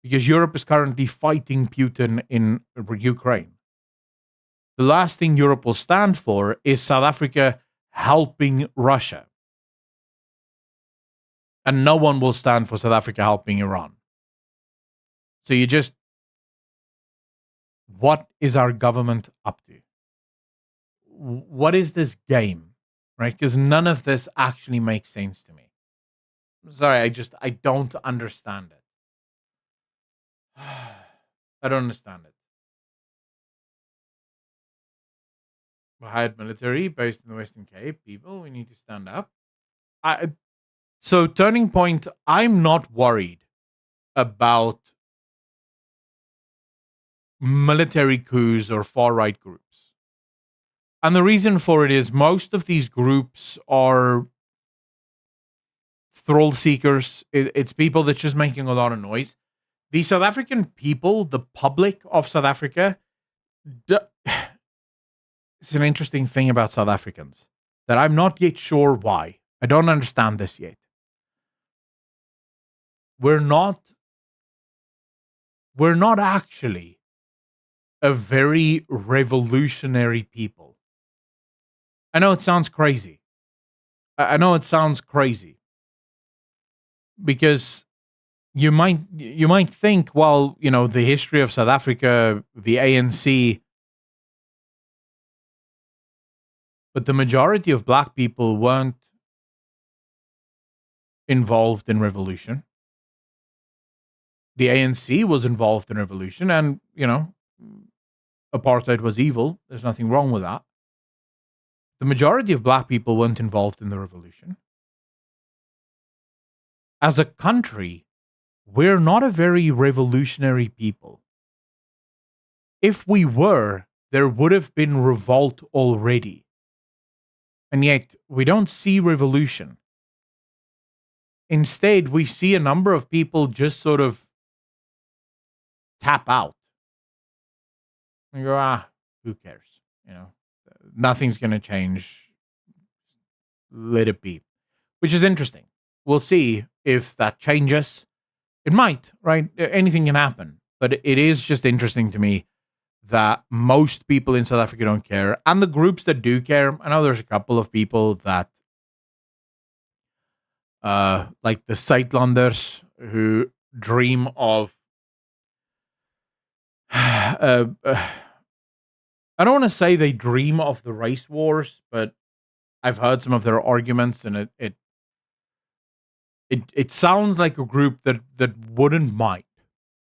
Because Europe is currently fighting Putin in Ukraine. The last thing Europe will stand for is South Africa helping Russia. And no one will stand for South Africa helping Iran. So what is our government up to? What is this game? Right? Because none of this actually makes sense to me. I'm sorry, I don't understand it. I don't understand it. We hired military based in the Western Cape. People, we need to stand up. So, turning point, I'm not worried about military coups or far-right groups. And the reason for it is most of these groups are thrill seekers. It's people that's just making a lot of noise. The South African people, the public of South Africa, it's an interesting thing about South Africans that I'm not yet sure why. I don't understand this yet. We're not actually a very revolutionary people. I know it sounds crazy. I know it sounds crazy. Because you might think, well, the history of South Africa, the ANC, but the majority of black people weren't involved in revolution. The ANC was involved in revolution, and, apartheid was evil. There's nothing wrong with that. The majority of black people weren't involved in the revolution. As a country, we're not a very revolutionary people. If we were, there would have been revolt already. And yet, we don't see revolution. Instead, we see a number of people just sort of tap out. And go, who cares? Nothing's going to change. Let it be. Which is interesting. We'll see if that changes. It might, right? Anything can happen. But it is just interesting to me that most people in South Africa don't care. And the groups that do care, I know there's a couple of people that, like the Suidlanders, who dream of, I don't want to say they dream of the race wars, but I've heard some of their arguments, and it sounds like a group that wouldn't mind.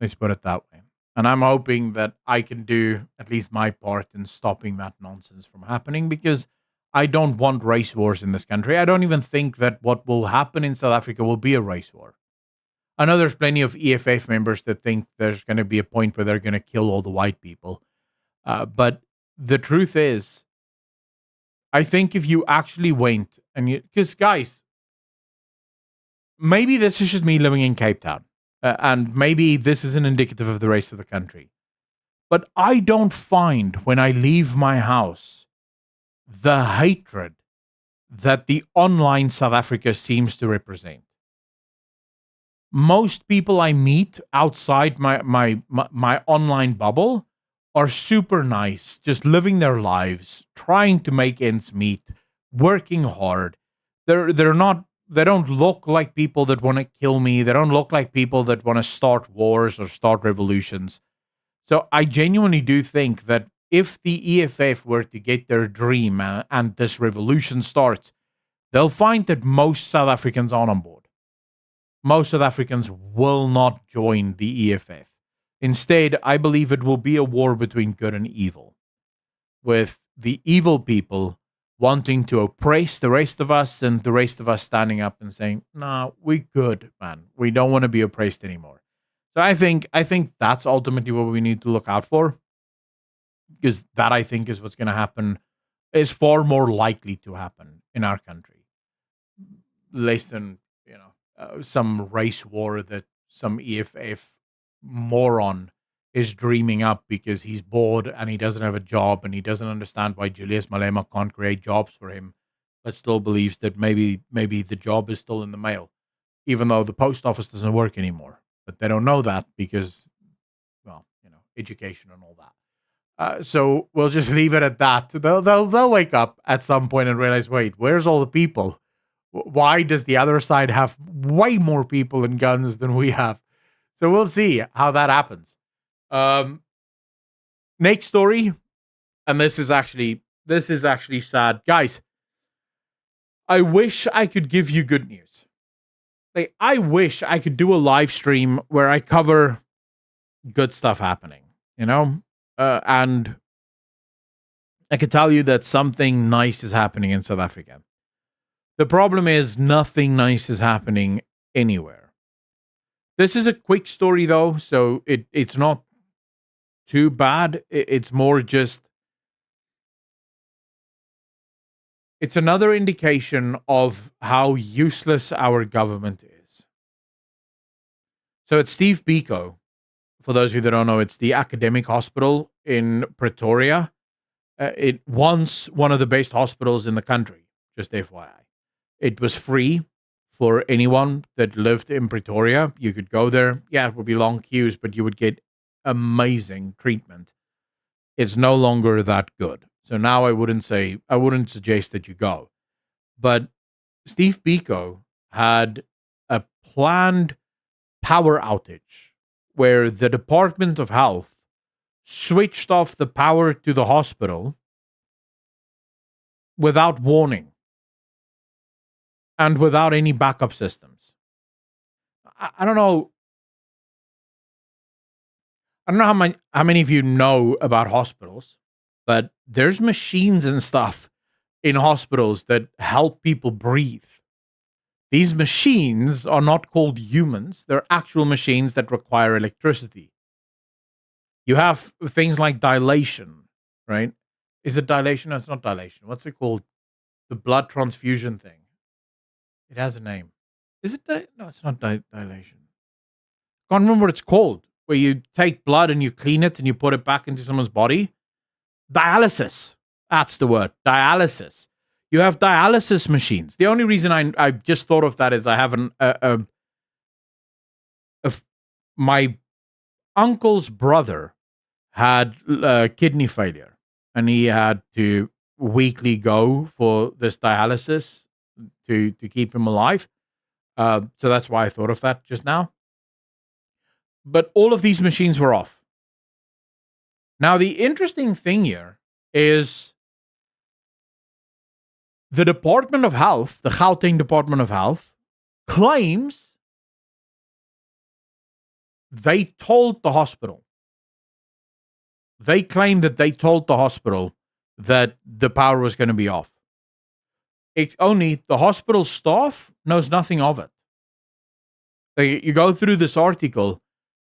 Let's put it that way. And I'm hoping that I can do at least my part in stopping that nonsense from happening, because I don't want race wars in this country. I don't even think that what will happen in South Africa will be a race war. I know there's plenty of EFF members that think there's going to be a point where they're going to kill all the white people. But the truth is, I think if you actually went and because guys, maybe this is just me living in Cape Town, and maybe this isn't indicative of the rest of the country, but I don't find when I leave my house the hatred that the online South Africa seems to represent. Most people I meet outside my online bubble are super nice, just living their lives, trying to make ends meet, working hard. They don't look like people that want to kill me. They don't look like people that want to start wars or start revolutions. So I genuinely do think that if the EFF were to get their dream and this revolution starts, they'll find that most South Africans aren't on board. Most South Africans will not join the EFF. Instead, I believe it will be a war between good and evil, with the evil people wanting to oppress the rest of us and the rest of us standing up and saying, nah, we're good, man. We don't want to be oppressed anymore. So I think that's ultimately what we need to look out for, because that, I think, is what's going to happen, is far more likely to happen in our country. Less than, some race war that some EFF moron is dreaming up because he's bored and he doesn't have a job and he doesn't understand why Julius Malema can't create jobs for him, but still believes that maybe the job is still in the mail, even though the post office doesn't work anymore. But they don't know that because, well, education and all that. So we'll just leave it at that. They'll wake up at some point and realize, wait, where's all the people? Why does the other side have way more people and guns than we have? So we'll see how that happens. Next story, and this is actually sad, guys. I wish I could give you good news. Like, I wish I could do a live stream where I cover good stuff happening, and I could tell you that something nice is happening in South Africa. The problem is nothing nice is happening anywhere. This is a quick story, though, so it's not too bad. It's more just, it's another indication of how useless our government is. So it's Steve Biko. For those of you that don't know, it's the academic hospital in Pretoria. It once one of the best hospitals in the country, just FYI. It was free for anyone that lived in Pretoria. You could go there. Yeah, it would be long queues, but you would get amazing treatment. It's no longer that good. So now I wouldn't suggest that you go. But Steve Biko had a planned power outage where the Department of Health switched off the power to the hospital without warning and without any backup systems. I don't know. I don't know how many of you know about hospitals, but there's machines and stuff in hospitals that help people breathe. These machines are not called humans. They're actual machines that require electricity. You have things like dilation, right? Is it dilation? No, it's not dilation. What's it called? The blood transfusion thing. It has a name. Is it? No, it's not dilation. Can't remember what it's called. Where you take blood and you clean it and you put it back into someone's body. Dialysis. That's the word. Dialysis. You have dialysis machines. The only reason I just thought of that is I have my uncle's brother had kidney failure, and he had to weekly go for this dialysis to keep him alive. So that's why I thought of that just now. But all of these machines were off. Now, the interesting thing here is the Department of Health, the Gauteng Department of Health, claims they told the hospital. They claim that they told the hospital that the power was going to be off. It's only the hospital staff knows nothing of it. You go through this article,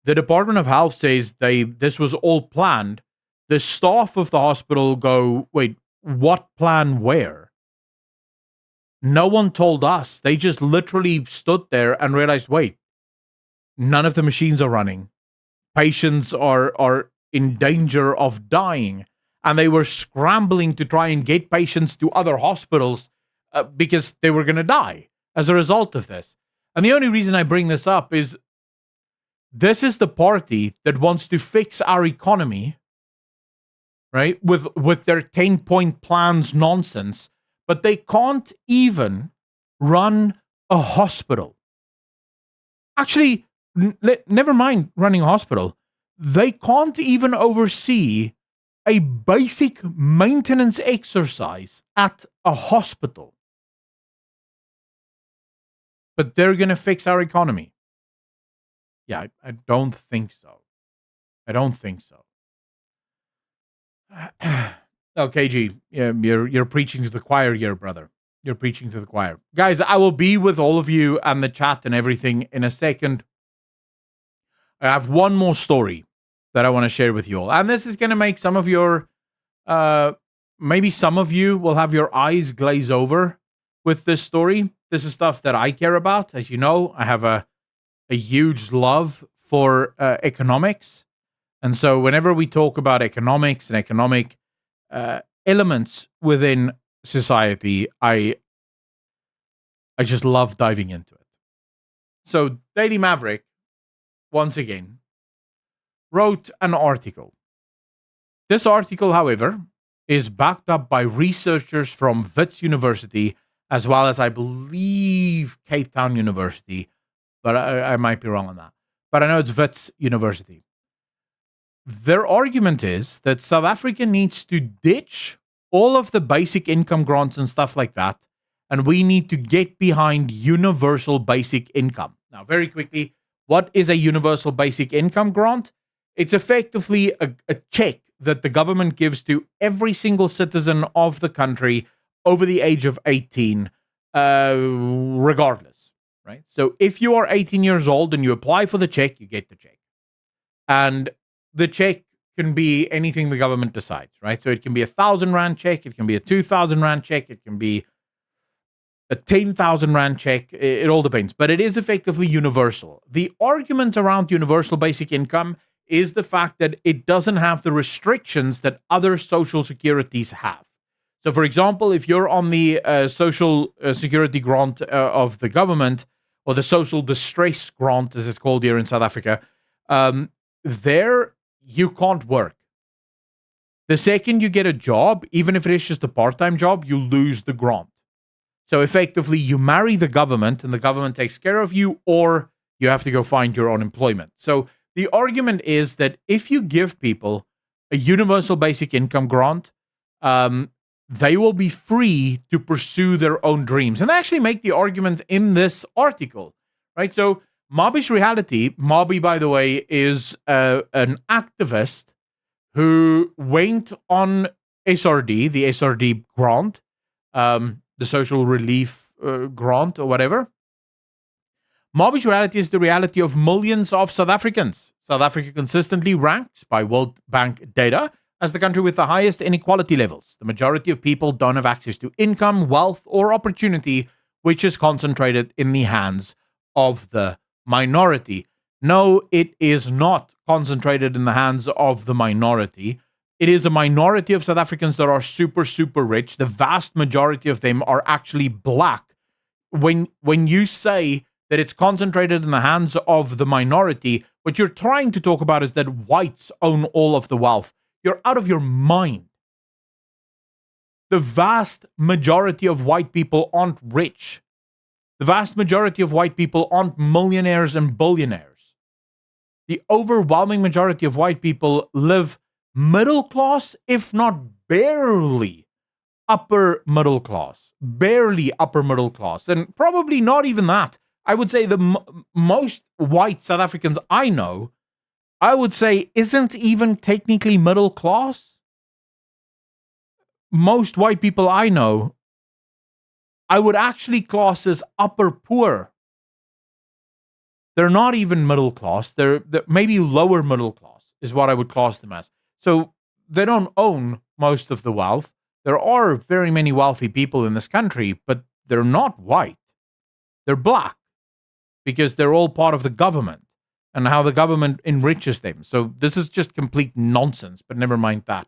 the Department of Health says this was all planned. The staff of the hospital go, wait, what plan where? No one told us. They just literally stood there and realized, wait, none of the machines are running. Patients are in danger of dying. And they were scrambling to try and get patients to other hospitals because they were going to die as a result of this. And the only reason I bring this up is this is the party that wants to fix our economy, right? With their 10-point plans nonsense, but they can't even run a hospital. Actually, never mind running a hospital. They can't even oversee a basic maintenance exercise at a hospital. But they're going to fix our economy. Yeah, I don't think so. I don't think so. Oh, KG, you're preaching to the choir here, brother. You're preaching to the choir. Guys, I will be with all of you and the chat and everything in a second. I have one more story that I want to share with you all. And this is going to make some of your, maybe some of you will have your eyes glaze over with this story. This is stuff that I care about. As you know, I have a huge love for economics. And so whenever we talk about economics and economic elements within society, I just love diving into it. So Daily Maverick, once again, wrote an article. This article, however, is backed up by researchers from Wits University, as well as, I believe, Cape Town University, but I might be wrong on that. But I know it's Wits University. Their argument is that South Africa needs to ditch all of the basic income grants and stuff like that, and we need to get behind universal basic income. Now, very quickly, what is a universal basic income grant? It's effectively a check that the government gives to every single citizen of the country over the age of 18, regardless, right? So if you are 18 years old and you apply for the check, you get the check. And the check can be anything the government decides, right? So it can be 1,000 Rand check, it can be a 2,000 Rand check, it can be a 10,000 Rand check. It all depends, but it is effectively universal. The argument around universal basic income is the fact that it doesn't have the restrictions that other social securities have. So, for example, if you're on the social security grant of the government, or the social distress grant, as it's called here in South Africa, there you can't work. The second you get a job, even if it is just a part-time job, you lose the grant. So effectively, you marry the government and the government takes care of you, or you have to go find your own employment. So the argument is that if you give people a universal basic income grant, they will be free to pursue their own dreams. And they actually make the argument in this article, right? So Mabi's reality, Mabi, by the way, is an activist who went on SRD, the SRD grant, the social relief grant or whatever. Mabi's reality is the reality of millions of South Africans. South Africa consistently ranks by World Bank data as the country with the highest inequality levels. The majority of people don't have access to income, wealth, or opportunity, which is concentrated in the hands of the minority. No, it is not concentrated in the hands of the minority. It is a minority of South Africans that are super, super rich. The vast majority of them are actually black. When you say that it's concentrated in the hands of the minority, what you're trying to talk about is that whites own all of the wealth. You're out of your mind. The vast majority of white people aren't rich. The vast majority of white people aren't millionaires and billionaires. The overwhelming majority of white people live middle class, if not barely upper middle class. Barely upper middle class. And probably not even that. I would say the most white South Africans I know, I would say, isn't even technically middle class. Most white people I know, I would actually class as upper poor. They're not even middle class. They're maybe lower middle class is what I would class them as. So they don't own most of the wealth. There are very many wealthy people in this country, but they're not white. They're black because they're all part of the government and how the government enriches them. So this is just complete nonsense, but never mind that.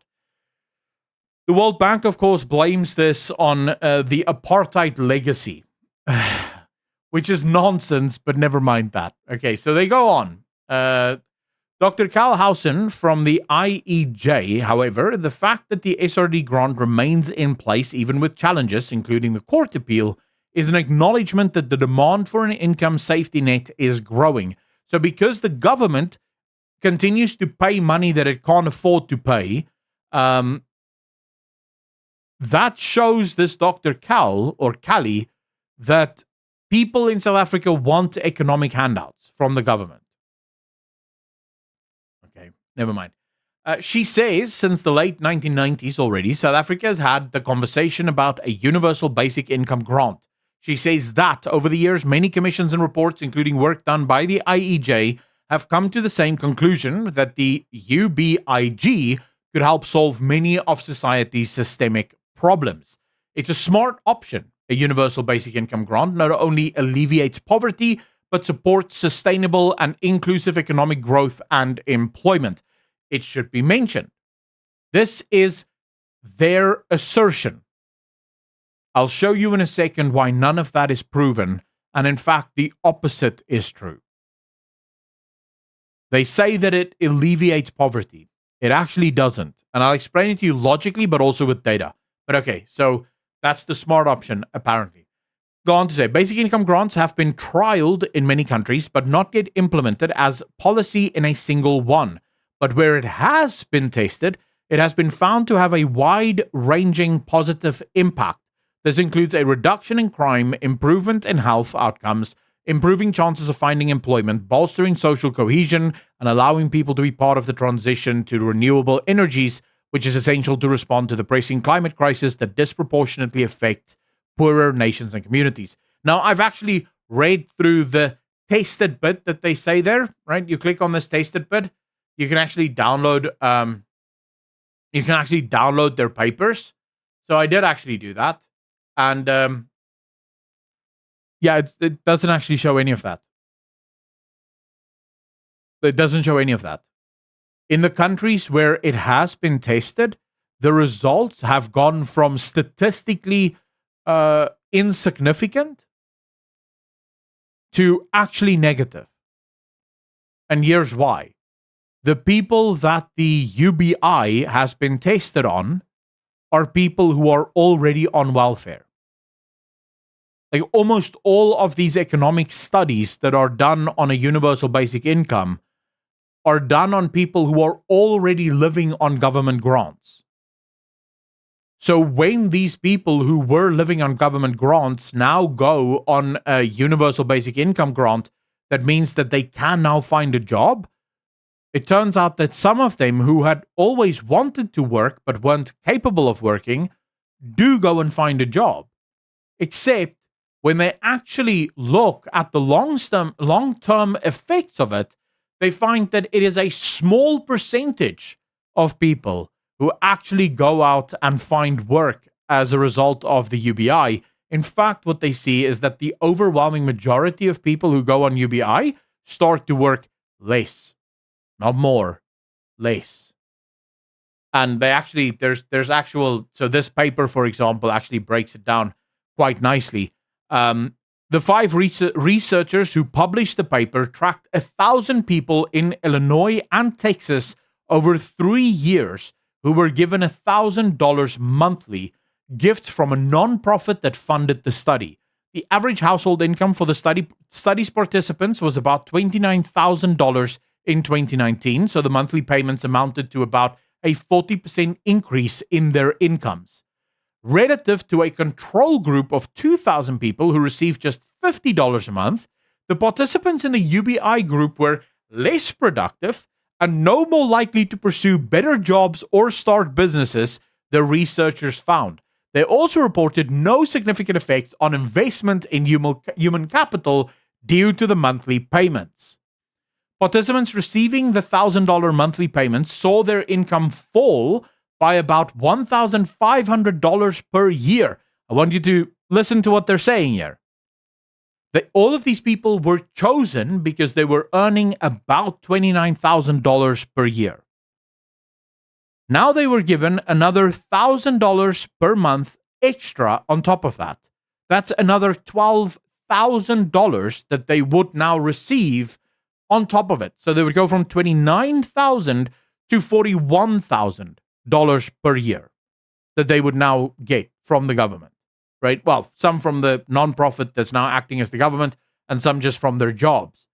The World Bank, of course, blames this on the apartheid legacy, which is nonsense, but never mind that. Okay, so they go on. Dr. Kalhausen from the IEJ, however, the fact that the SRD grant remains in place, even with challenges, including the court appeal, is an acknowledgement that the demand for an income safety net is growing. So because the government continues to pay money that it can't afford to pay, That shows this Dr. Kali that people in South Africa want economic handouts from the government. Okay, never mind. She says since the late 1990s already, South Africa has had the conversation about a universal basic income grant. She says that over the years, many commissions and reports, including work done by the IEJ, have come to the same conclusion that the UBIG could help solve many of society's systemic problems. It's a smart option. A universal basic income grant not only alleviates poverty, but supports sustainable and inclusive economic growth and employment. It should be mentioned. This is their assertion. I'll show you in a second why none of that is proven, and in fact, the opposite is true. They say that it alleviates poverty. It actually doesn't. And I'll explain it to you logically, but also with data. But okay, so that's the smart option, apparently. Go on to say, basic income grants have been trialed in many countries, but not yet implemented as policy in a single one. But where it has been tested, it has been found to have a wide-ranging positive impact. This includes a reduction in crime, improvement in health outcomes, improving chances of finding employment, bolstering social cohesion, and allowing people to be part of the transition to renewable energies, which is essential to respond to the pressing climate crisis that disproportionately affects poorer nations and communities. Now, I've actually read through the tasted bit that they say there, right? You click on this tasted bit, you can actually download their papers. So I did actually do that. And it doesn't actually show any of that. It doesn't show any of that. In the countries where it has been tested, the results have gone from statistically insignificant to actually negative. And here's why. The people that the UBI has been tested on are people who are already on welfare. Like almost all of these economic studies that are done on a universal basic income are done on people who are already living on government grants. So when these people who were living on government grants now go on a universal basic income grant, that means that they can now find a job. It turns out that some of them who had always wanted to work but weren't capable of working do go and find a job. Except when they actually look at the long-term effects of it, they find that it is a small percentage of people who actually go out and find work as a result of the UBI. In fact, what they see is that the overwhelming majority of people who go on UBI start to work less. Not more, less. And they actually, there's actual, so this paper, for example, actually breaks it down quite nicely. The 5 researchers who published the paper tracked 1,000 people in Illinois and Texas over 3 years who were given $1,000 monthly gifts from a nonprofit that funded the study. The average household income for the study's participants was about $29,000 in 2019, so the monthly payments amounted to about a 40% increase in their incomes. Relative to a control group of 2,000 people who received just $50 a month, the participants in the UBI group were less productive and no more likely to pursue better jobs or start businesses, the researchers found. They also reported no significant effects on investment in human capital due to the monthly payments. Participants receiving the $1,000 monthly payments saw their income fall by about $1,500 per year. I want you to listen to what they're saying here. All of these people were chosen because they were earning about $29,000 per year. Now they were given another $1,000 per month extra on top of that. That's another $12,000 that they would now receive on top of it. So they would go from $29,000 to $41,000 per year that they would now get from the government, right? Well, some from the nonprofit that's now acting as the government and some just from their jobs.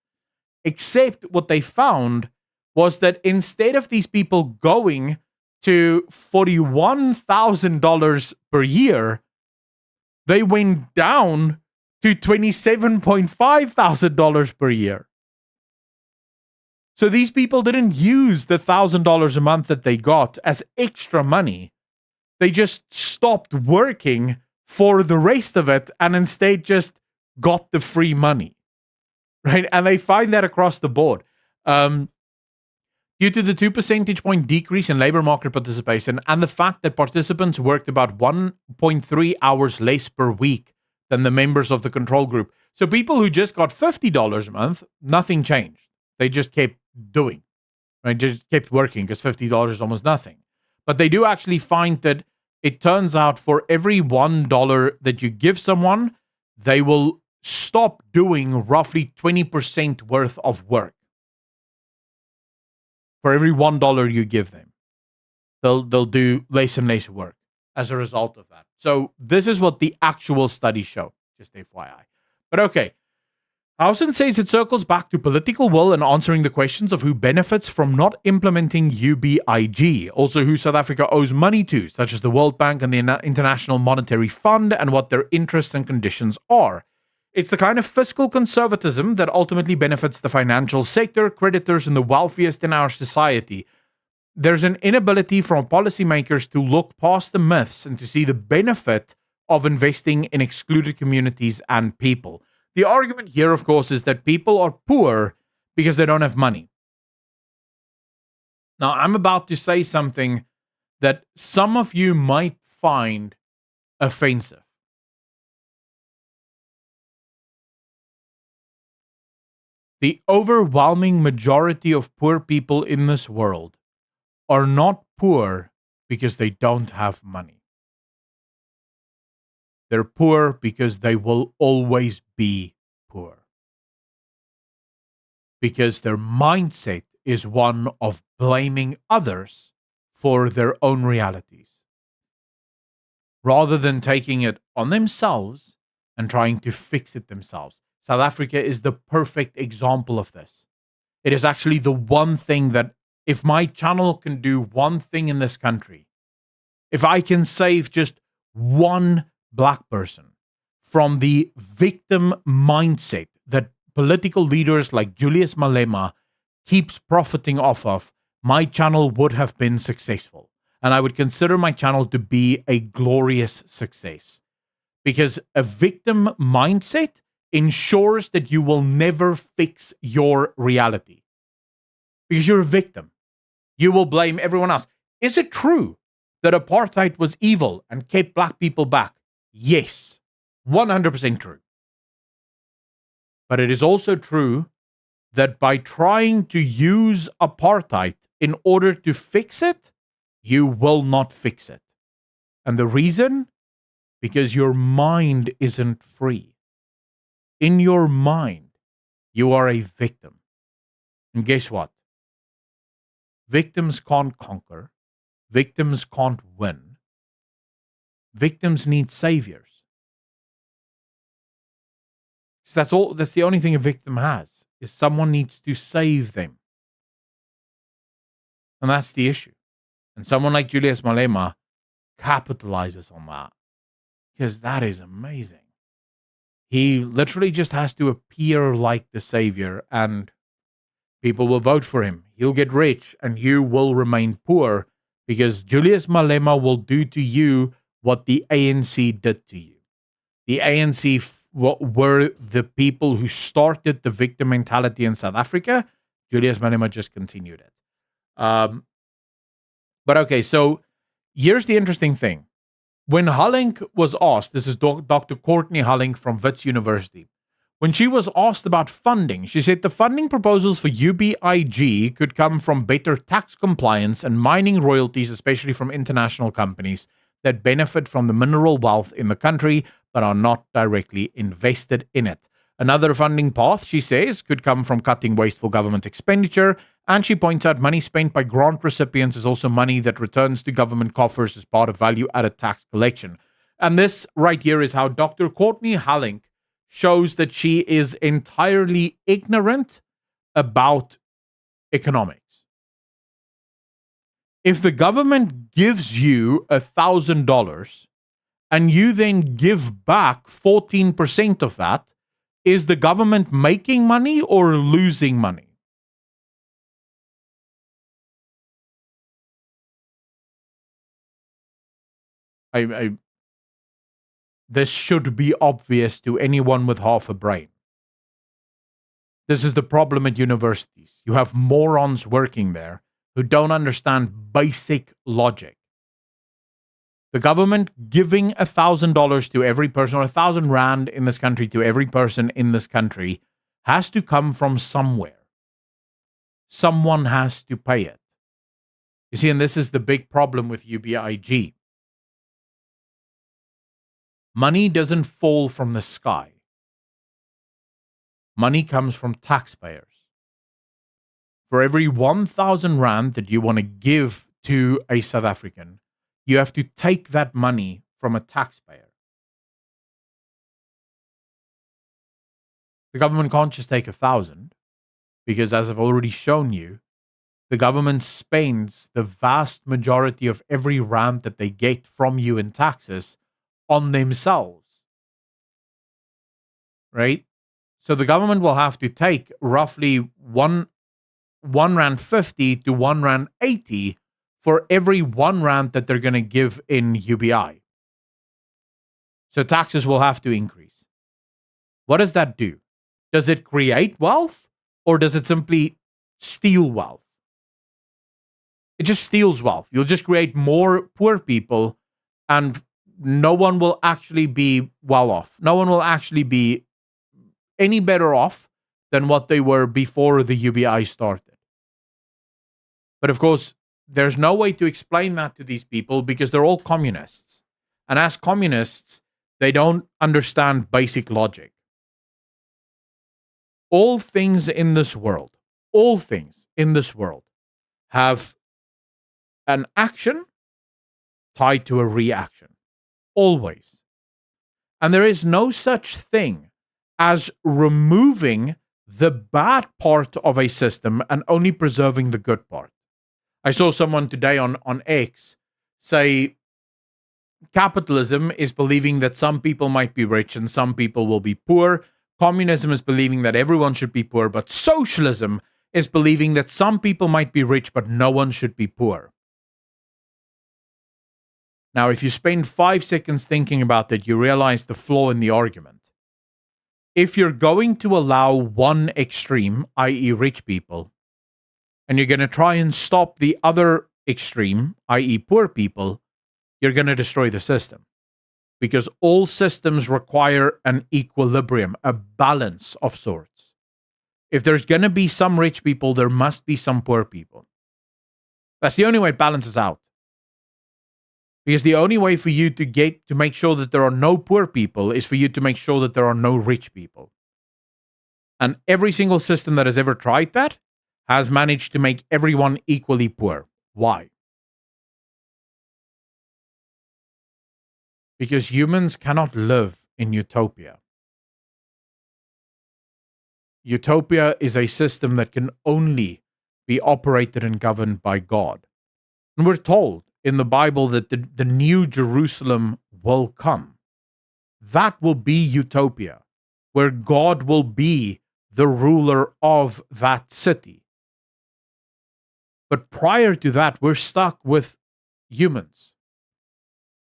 Except what they found was that instead of these people going to $41,000 per year, they went down to $27,500 per year. So these people didn't use the $1,000 a month that they got as extra money. They just stopped working for the rest of it and instead just got the free money, right? And they find that across the board. Due to the 2 percentage point decrease in labor market participation and the fact that participants worked about 1.3 hours less per week than the members of the control group. So people who just got $50 a month, nothing changed. They just kept doing, right? Just kept working because $50 is almost nothing. But they do actually find that it turns out for every $1 that you give someone, they will stop doing roughly 20% worth of work. For every $1 you give them, they'll do less and less work as a result of that. So this is what the actual studies show, just FYI. But okay, Housen says it circles back to political will and answering the questions of who benefits from not implementing UBIG, also who South Africa owes money to, such as the World Bank and the International Monetary Fund, and what their interests and conditions are. It's the kind of fiscal conservatism that ultimately benefits the financial sector, creditors, and the wealthiest in our society. There's an inability from policymakers to look past the myths and to see the benefit of investing in excluded communities and people. The argument here, of course, is that people are poor because they don't have money. Now, I'm about to say something that some of you might find offensive. The overwhelming majority of poor people in this world are not poor because they don't have money. They're poor because they will always be poor. Because their mindset is one of blaming others for their own realities, rather than taking it on themselves and trying to fix it themselves. South Africa is the perfect example of this. It is actually the one thing that, if my channel can do one thing in this country, if I can save just one black person from the victim mindset that political leaders like Julius Malema keeps profiting off of, my channel would have been successful. And I would consider my channel to be a glorious success. Because a victim mindset ensures that you will never fix your reality. Because you're a victim. You will blame everyone else. Is it true that apartheid was evil and kept black people back? Yes, 100% true. But it is also true that by trying to use apartheid in order to fix it, you will not fix it. And the reason? Because your mind isn't free. In your mind, you are a victim. And guess what? Victims can't conquer. Victims can't win. Victims need saviors. So that's the only thing a victim has, is someone needs to save them. And that's the issue. And someone like Julius Malema capitalizes on that. Because that is amazing. He literally just has to appear like the savior and people will vote for him. He'll get rich and you will remain poor because Julius Malema will do to you what the ANC did to you. The ANC were the people who started the victim mentality in South Africa. Julius Malema just continued it. But okay, so here's the interesting thing. When Hullink was asked, this is Dr. Courtney Hullink from Wits University, when she was asked about funding, she said the funding proposals for UBIG could come from better tax compliance and mining royalties, especially from international companies that benefit from the mineral wealth in the country but are not directly invested in it. Another funding path, she says, could come from cutting wasteful government expenditure, and she points out money spent by grant recipients is also money that returns to government coffers as part of value-added tax collection. And this right here is how Dr. Courtney Hullink shows that she is entirely ignorant about economics. If the government gives you $1,000 and you then give back 14% of that, is the government making money or losing money? This should be obvious to anyone with half a brain. This is the problem at universities. You have morons working there who don't understand basic logic. The government giving $1,000 to every person, or 1,000 rand in this country to every person in this country, has to come from somewhere. Someone has to pay it. You see, and this is the big problem with UBIG. Money doesn't fall from the sky. Money comes from taxpayers. For every 1,000 rand that you want to give to a South African, you have to take that money from a taxpayer. The government can't just take 1,000, because as I've already shown you, the government spends the vast majority of every rand that they get from you in taxes on themselves. Right? So the government will have to take roughly one rand 50 to 1 rand 80 for every 1 rand that they're going to give in UBI. So taxes will have to increase. What does that do? Does it create wealth, or does it simply steal wealth? It just steals wealth. You'll just create more poor people, and no one will actually be well off. No one will actually be any better off than what they were before the UBI started. But of course, there's no way to explain that to these people because they're all communists. And as communists, they don't understand basic logic. All things in this world have an action tied to a reaction. Always. And there is no such thing as removing the bad part of a system and only preserving the good part. I saw someone today on X say capitalism is believing that some people might be rich and some people will be poor. Communism is believing that everyone should be poor, but socialism is believing that some people might be rich, but no one should be poor. Now, if you spend 5 seconds thinking about that, you realize the flaw in the argument. If you're going to allow one extreme, i.e. rich people, and you're going to try and stop the other extreme, i.e. poor people, you're going to destroy the system. Because all systems require an equilibrium, a balance of sorts. If there's going to be some rich people, there must be some poor people. That's the only way it balances out. Because the only way for you to make sure that there are no poor people is for you to make sure that there are no rich people. And every single system that has ever tried that has managed to make everyone equally poor. Why? Because humans cannot live in utopia. Utopia is a system that can only be operated and governed by God. And we're told in the Bible that the new Jerusalem will come. That will be utopia, where God will be the ruler of that city. But prior to that, we're stuck with humans.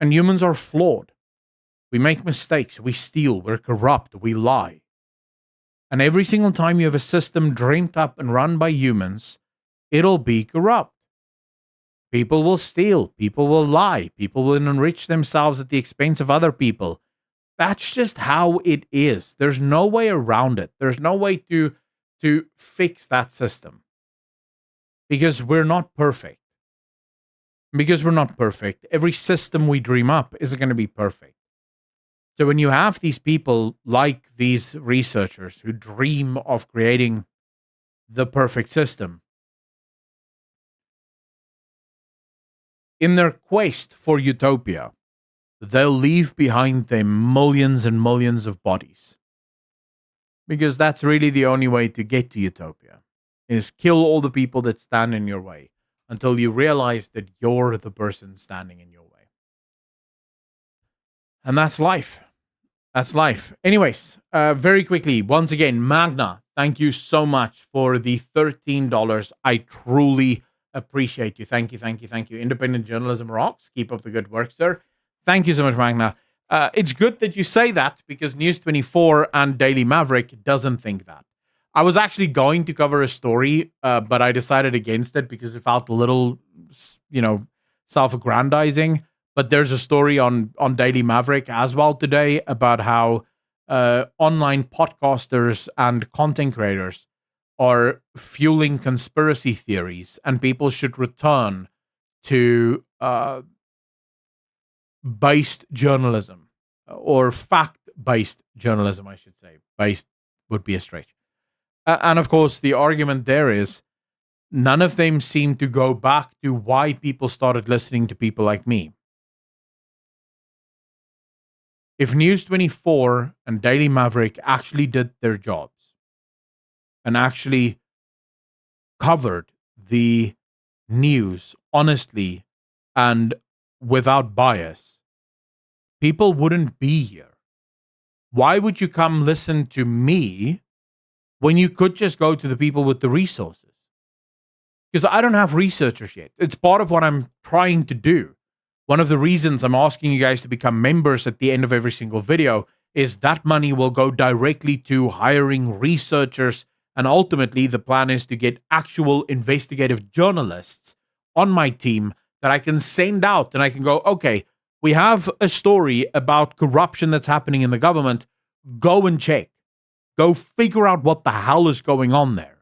And humans are flawed. We make mistakes, we steal, we're corrupt, we lie. And every single time you have a system dreamt up and run by humans, it'll be corrupt. People will steal, people will lie, people will enrich themselves at the expense of other people. That's just how it is. There's no way around it. There's no way to fix that system. Because we're not perfect. Because we're not perfect, every system we dream up isn't going to be perfect. So when you have these people like these researchers who dream of creating the perfect system, in their quest for utopia, they'll leave behind them millions and millions of bodies. Because that's really the only way to get to utopia, is kill all the people that stand in your way. until you realize that you're the person standing in your way. And that's life. That's life. Anyways, very quickly, once again, Magna, thank you so much for the $13. I truly appreciate you. Thank you, thank you, thank you. Independent journalism rocks. Keep up the good work, sir. Thank you so much, Magna. It's good that you say that because News 24 and Daily Maverick doesn't think that. I was actually going to cover a story, but I decided against it because it felt a little, self-aggrandizing. But there's a story on Daily Maverick as well today about how online podcasters and content creators are fueling conspiracy theories, and people should return to based journalism, or fact-based journalism, I should say. Based would be a stretch. And of course, the argument there is none of them seem to go back to why people started listening to people like me. If News 24 and Daily Maverick actually did their jobs and actually covered the news honestly and without bias, people wouldn't be here. Why would you come listen to me when you could just go to the people with the resources? Because I don't have researchers yet. It's part of what I'm trying to do. One of the reasons I'm asking you guys to become members at the end of every single video is that money will go directly to hiring researchers. And ultimately, the plan is to get actual investigative journalists on my team that I can send out and I can go, okay, we have a story about corruption that's happening in the government. Go and check. Go figure out what the hell is going on there,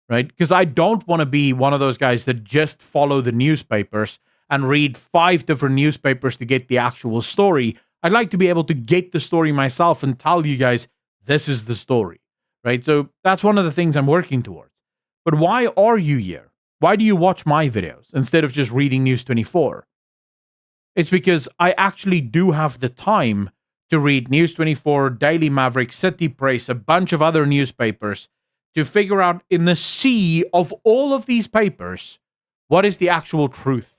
right? Because I don't want to be one of those guys that just follow the newspapers and read 5 different newspapers to get the actual story. I'd like to be able to get the story myself and tell you guys, this is the story, right? So that's one of the things I'm working towards. But why are you here? Why do you watch my videos instead of just reading News 24? It's because I actually do have the time to read News 24, Daily Maverick, City Press, a bunch of other newspapers to figure out in the sea of all of these papers, what is the actual truth?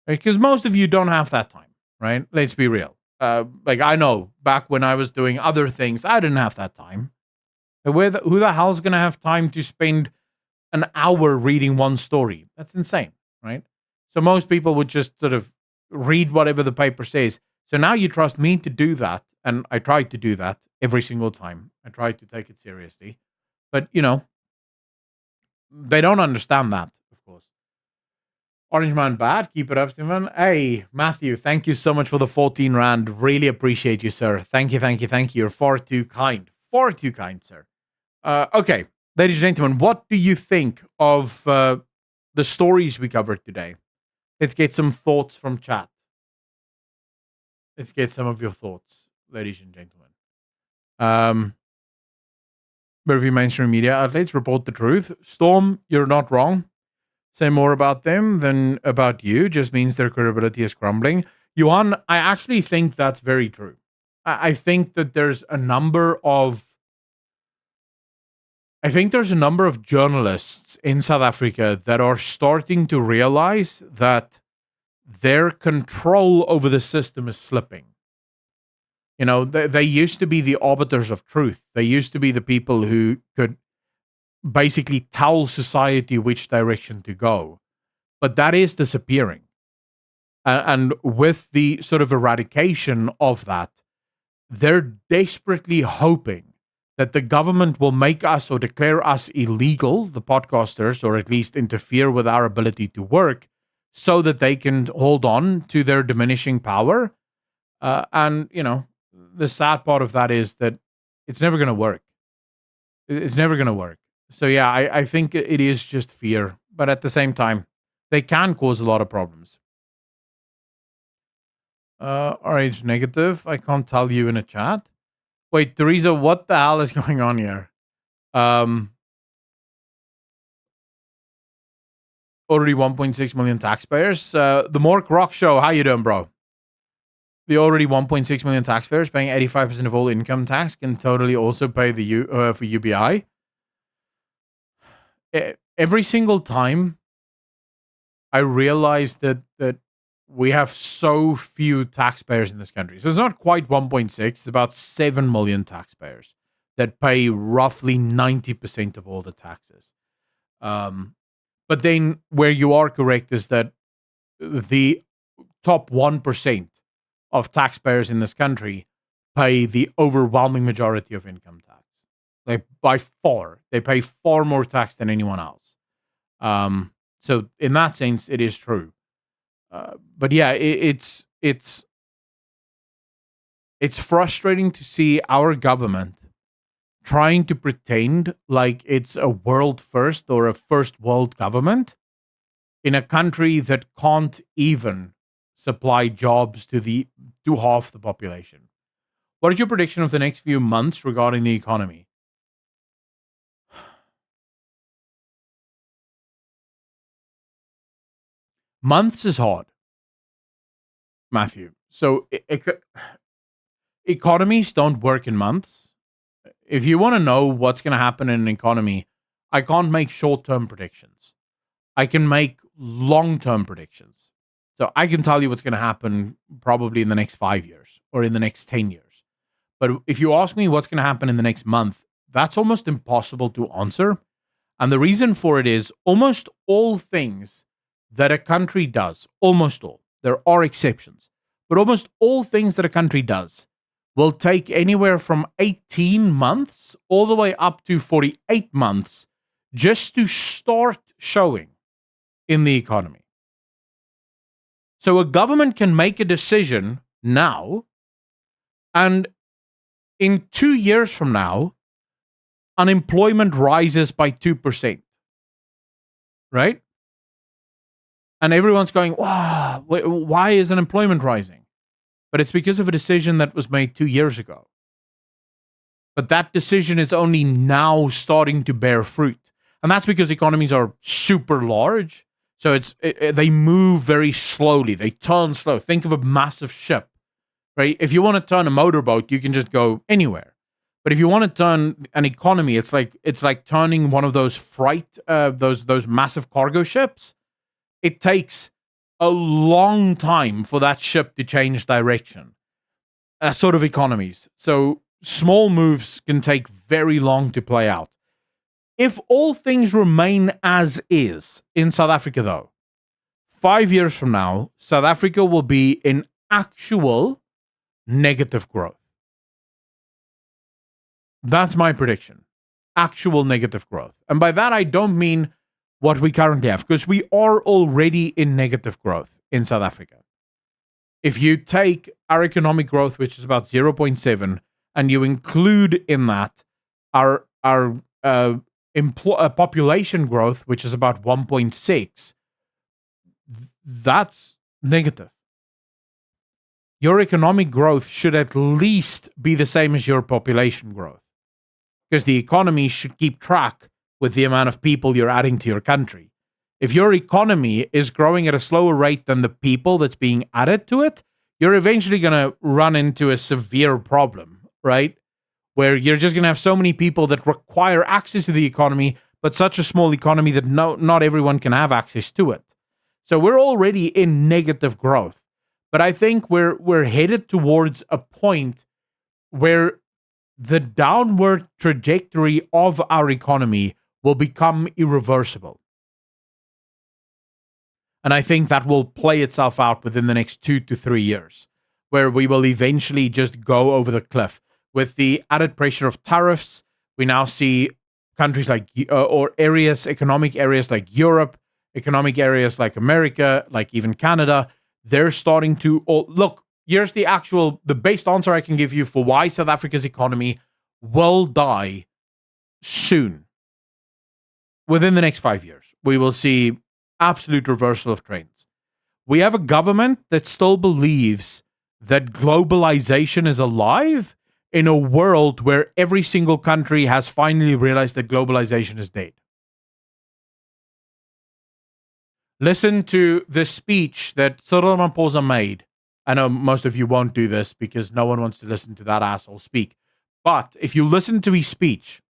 Because most of you don't have that time, right? Let's be real. I know back when I was doing other things, I didn't have that time. Who the hell's going to have time to spend an hour reading one story? That's insane, right? So most people would just sort of read whatever the paper says. So now you trust me to do that. And I try to do that every single time. I try to take it seriously. But, they don't understand that, of course. Orange Man bad. Keep it up, Stephen. Hey, Matthew, thank you so much for the 14 rand. Really appreciate you, sir. Thank you, thank you, thank you. You're far too kind. Far too kind, sir. Okay, ladies and gentlemen, what do you think of the stories we covered today? Let's get some thoughts from chat. Let's get some of your thoughts, ladies and gentlemen. Review mainstream media outlets report the truth. Storm, you're not wrong. Say more about them than about you just means their credibility is crumbling. Johan, I actually think that's very true. I think that there's a number of journalists in South Africa that are starting to realize that their control over the system is slipping. They used to be the arbiters of truth. They used to be the people who could basically tell society which direction to go. But that is disappearing. And with the sort of eradication of that, they're desperately hoping that the government will make us or declare us illegal, the podcasters, or at least interfere with our ability to work so that they can hold on to their diminishing power. The sad part of that is that it's never going to work. It's never going to work. So yeah, I think it is just fear. But at the same time, they can cause a lot of problems. RH negative. I can't tell you in a chat. Wait, Teresa, what the hell is going on here? Already 1.6 million taxpayers. The Mork Rock Show. How you doing, bro? The already 1.6 million taxpayers paying 85% of all income tax can totally also pay for UBI. every single time I realize that we have so few taxpayers in this country. So it's not quite 1.6, it's about 7 million taxpayers that pay roughly 90% of all the taxes. But then where you are correct is that the top 1% of taxpayers in this country pay the overwhelming majority of income tax. Like by far, they pay far more tax than anyone else. So in that sense, it is true. But yeah, it's frustrating to see our government trying to pretend like it's a world first or a first world government in a country that can't even supply jobs to half the population. What is your prediction of the next few months regarding the economy? Months is hard, Matthew. So economies don't work in months. If you want to know what's going to happen in an economy, I can't make short-term predictions. I can make long-term predictions. So I can tell you what's going to happen probably in the next 5 years or in the next 10 years. But if you ask me what's going to happen in the next month, that's almost impossible to answer. And the reason for it is almost all things that a country does, almost all, there are exceptions, but almost all things that a country does will take anywhere from 18 months all the way up to 48 months just to start showing in the economy. So a government can make a decision now, and in 2 years from now, unemployment rises by 2%. Right? And everyone's going, wow, why is unemployment rising? But it's because of a decision that was made 2 years ago. But that decision is only now starting to bear fruit. And that's because economies are super large. So they move very slowly. They turn slow. Think of a massive ship, right? If you want to turn a motorboat, you can just go anywhere. But if you want to turn an economy, it's like turning one of those those massive cargo ships. It takes a long time for that ship to change direction. Sort of economies. So small moves can take very long to play out. If all things remain as is in South Africa, though, 5 years from now, South Africa will be in actual negative growth. That's my prediction. Actual negative growth. And by that, I don't mean what we currently have, because we are already in negative growth in South Africa. If you take our economic growth, which is about 0.7, and you include in that our population growth, which is about 1.6, that's negative. Your economic growth should at least be the same as your population growth, because the economy should keep track with the amount of people you're adding to your country. If your economy is growing at a slower rate than the people that's being added to it, you're eventually going to run into a severe problem, right? Where you're just going to have so many people that require access to the economy, but such a small economy that not everyone can have access to it. So we're already in negative growth. But I think we're headed towards a point where the downward trajectory of our economy will become irreversible. And I think that will play itself out within the next 2 to 3 years, where we will eventually just go over the cliff. With the added pressure of tariffs, we now see countries like, or areas, economic areas like Europe, economic areas like America, like even Canada, they're starting to, look, here's the best answer I can give you for why South Africa's economy will die soon. Within the next 5 years, we will see absolute reversal of trends. We have a government that still believes that globalization is alive in a world where every single country has finally realized that globalization is dead. Listen to the speech that Cyril Ramaphosa made. I know most of you won't do this because no one wants to listen to that asshole speak. But if you listen to his speech,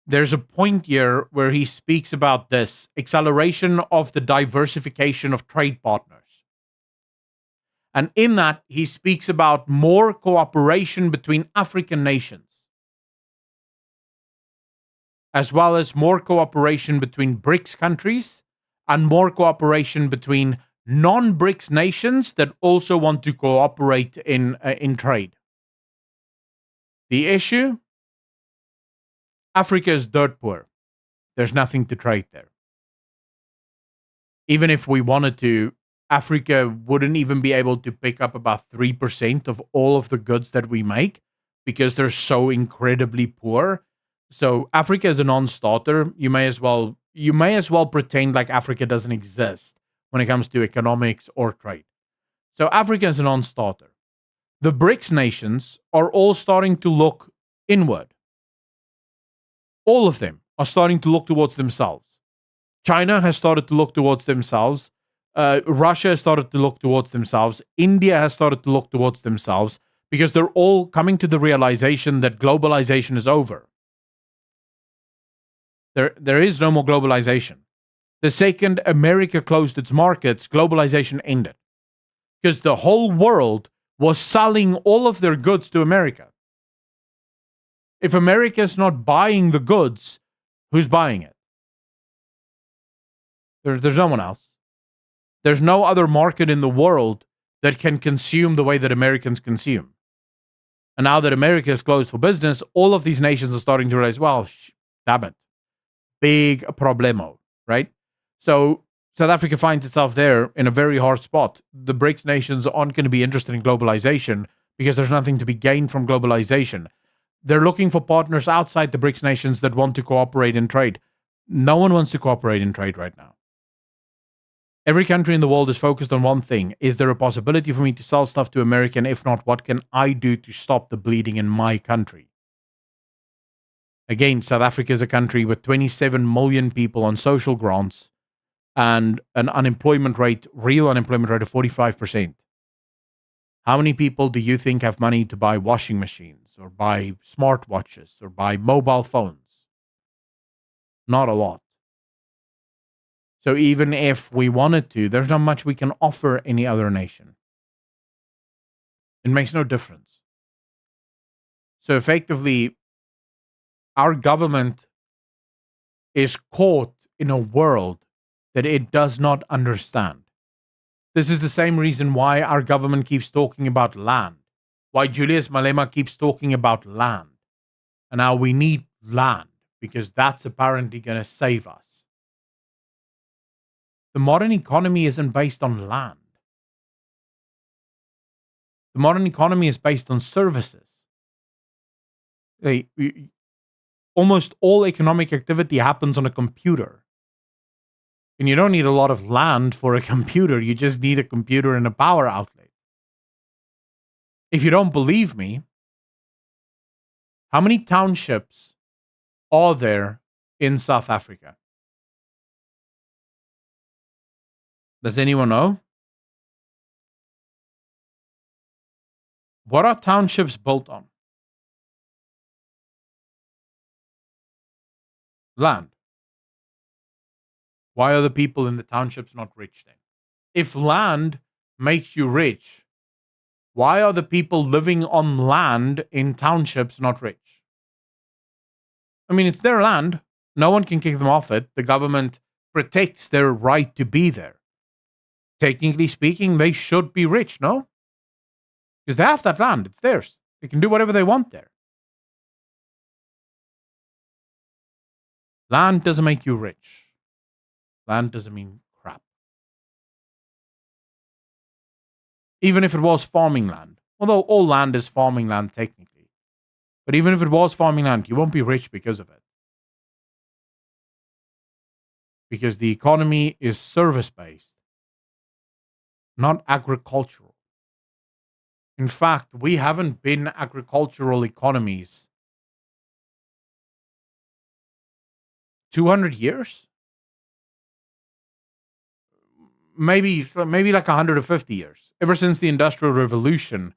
there's a point here where he speaks about this acceleration of the diversification of trade partners. And in that, he speaks about more cooperation between African nations, as well as more cooperation between BRICS countries and more cooperation between non-BRICS nations that also want to cooperate in trade. The issue? Africa is dirt poor. There's nothing to trade there. Even if we wanted to, Africa wouldn't even be able to pick up about 3% of all of the goods that we make because they're so incredibly poor. So Africa is a non-starter. You may as well pretend like Africa doesn't exist when it comes to economics or trade. So Africa is a non-starter. The BRICS nations are all starting to look inward. All of them are starting to look towards themselves. China has started to look towards themselves. Russia has started to look towards themselves. India has started to look towards themselves because they're all coming to the realization that globalization is over. There is no more globalization. The second America closed its markets, globalization ended. Because the whole world was selling all of their goods to America. If America is not buying the goods, who's buying it? There's no one else. There's no other market in the world that can consume the way that Americans consume. And now that America is closed for business, all of these nations are starting to realize, well, damn it. Big problemo, right? So South Africa finds itself there in a very hard spot. The BRICS nations aren't going to be interested in globalization because there's nothing to be gained from globalization. They're looking for partners outside the BRICS nations that want to cooperate in trade. No one wants to cooperate in trade right now. Every country in the world is focused on one thing. Is there a possibility for me to sell stuff to America? And if not, what can I do to stop the bleeding in my country? Again, South Africa is a country with 27 million people on social grants and an unemployment rate, real unemployment rate of 45%. How many people do you think have money to buy washing machines or buy smartwatches or buy mobile phones? Not a lot. So even if we wanted to, there's not much we can offer any other nation. It makes no difference. So effectively, our government is caught in a world that it does not understand. This is the same reason why our government keeps talking about land, why Julius Malema keeps talking about land. And now we need land because that's apparently going to save us. The modern economy isn't based on land. The modern economy is based on services. Almost all economic activity happens on a computer. And you don't need a lot of land for a computer. You just need a computer and a power outlet. If you don't believe me, how many townships are there in South Africa? Does anyone know? What are townships built on? Land. Why are the people in the townships not rich then? If land makes you rich, why are the people living on land in townships not rich? I mean, it's their land. No one can kick them off it. The government protects their right to be there. Technically speaking, they should be rich, no? Because they have that land. It's theirs. They can do whatever they want there. Land doesn't make you rich. Land doesn't mean crap. Even if it was farming land. Although all land is farming land technically. But even if it was farming land, you won't be rich because of it. Because the economy is service-based, not agricultural. In fact, we haven't been agricultural economies 200 years? Maybe like 150 years. Ever since the Industrial Revolution,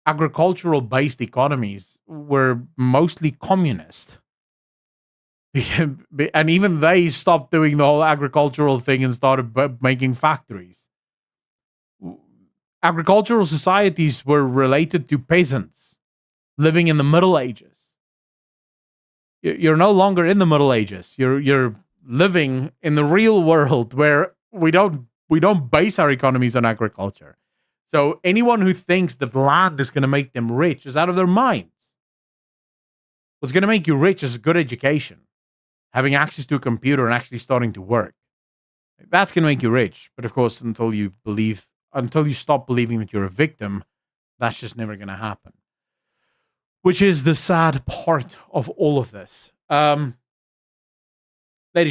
agricultural-based economies were mostly communist. And even they stopped doing the whole agricultural thing and started making factories. Agricultural societies were related to peasants living in the Middle Ages. You're no longer in the Middle Ages. You're living in the real world where we don't base our economies on agriculture. So anyone who thinks that land is going to make them rich is out of their minds. What's going to make you rich is a good education, having access to a computer and actually starting to work. That's going to make you rich. But of course, until you stop believing that you're a victim, that's just never going to happen. Which is the sad part of all of this. Ladies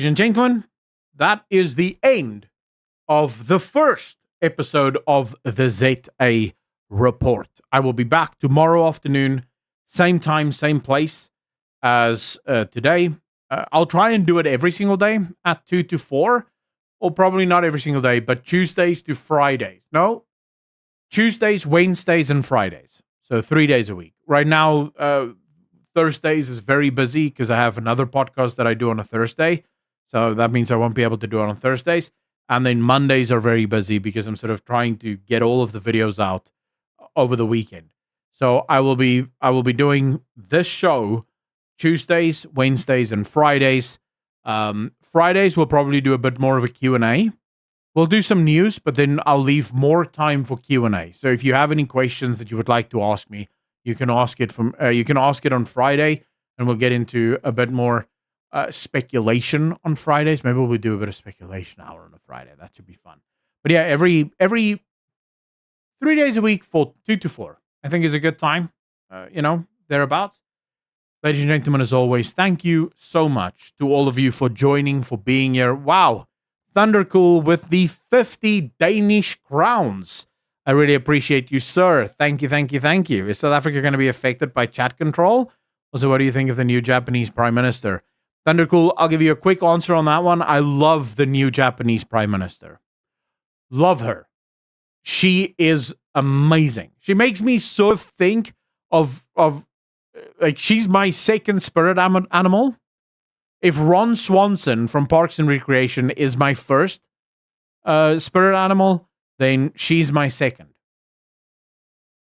and gentlemen, that is the end of the first episode of the ZA Report. I will be back tomorrow afternoon, same time, same place as today. I'll try and do it every single day at 2 to 4, or probably not every single day, but Tuesdays to Fridays. No, Tuesdays, Wednesdays, and Fridays. So 3 days a week. Right now, Thursdays is very busy because I have another podcast that I do on a Thursday. So that means I won't be able to do it on Thursdays. And then Mondays are very busy because I'm sort of trying to get all of the videos out over the weekend. So I will be doing this show Tuesdays, Wednesdays, and Fridays. Fridays we'll probably do a bit more of a Q&A. We'll do some news, but then I'll leave more time for Q&A. So if you have any questions that you would like to ask me, you can ask it on Friday, and we'll get into a bit more speculation on Fridays. Maybe we'll do a bit of speculation hour on a Friday. That should be fun. But yeah, every 3 days a week for 2 to 4, I think is a good time. Thereabouts. Ladies and gentlemen, as always, thank you so much to all of you for joining, for being here. Wow. Thundercool with the 50 Danish crowns. I really appreciate you, sir. Thank you, thank you, thank you. Is South Africa going to be affected by chat control? Also, what do you think of the new Japanese Prime Minister? Thundercool, I'll give you a quick answer on that one. I love the new Japanese Prime Minister. Love her. She is amazing. She makes me sort of think of like she's my second spirit animal. If Ron Swanson from Parks and Recreation is my first spirit animal, then she's my second.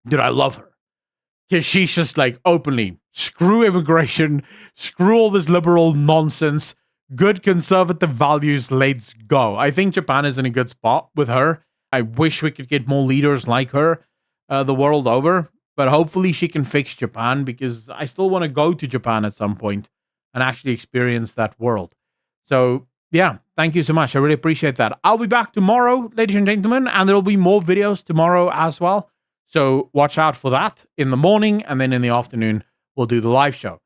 Dude, I love her. Because she's just like openly, screw immigration, screw all this liberal nonsense, good conservative values, let's go. I think Japan is in a good spot with her. I wish we could get more leaders like her the world over. But hopefully she can fix Japan, because I still want to go to Japan at some point and actually experience that world. So, yeah, thank you so much. I really appreciate that. I'll be back tomorrow, ladies and gentlemen, and there will be more videos tomorrow as well. So watch out for that in the morning, and then in the afternoon, we'll do the live show.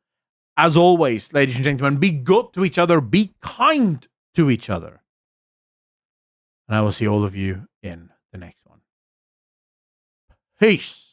As always, ladies and gentlemen, be good to each other, be kind to each other. And I will see all of you in the next one. Peace.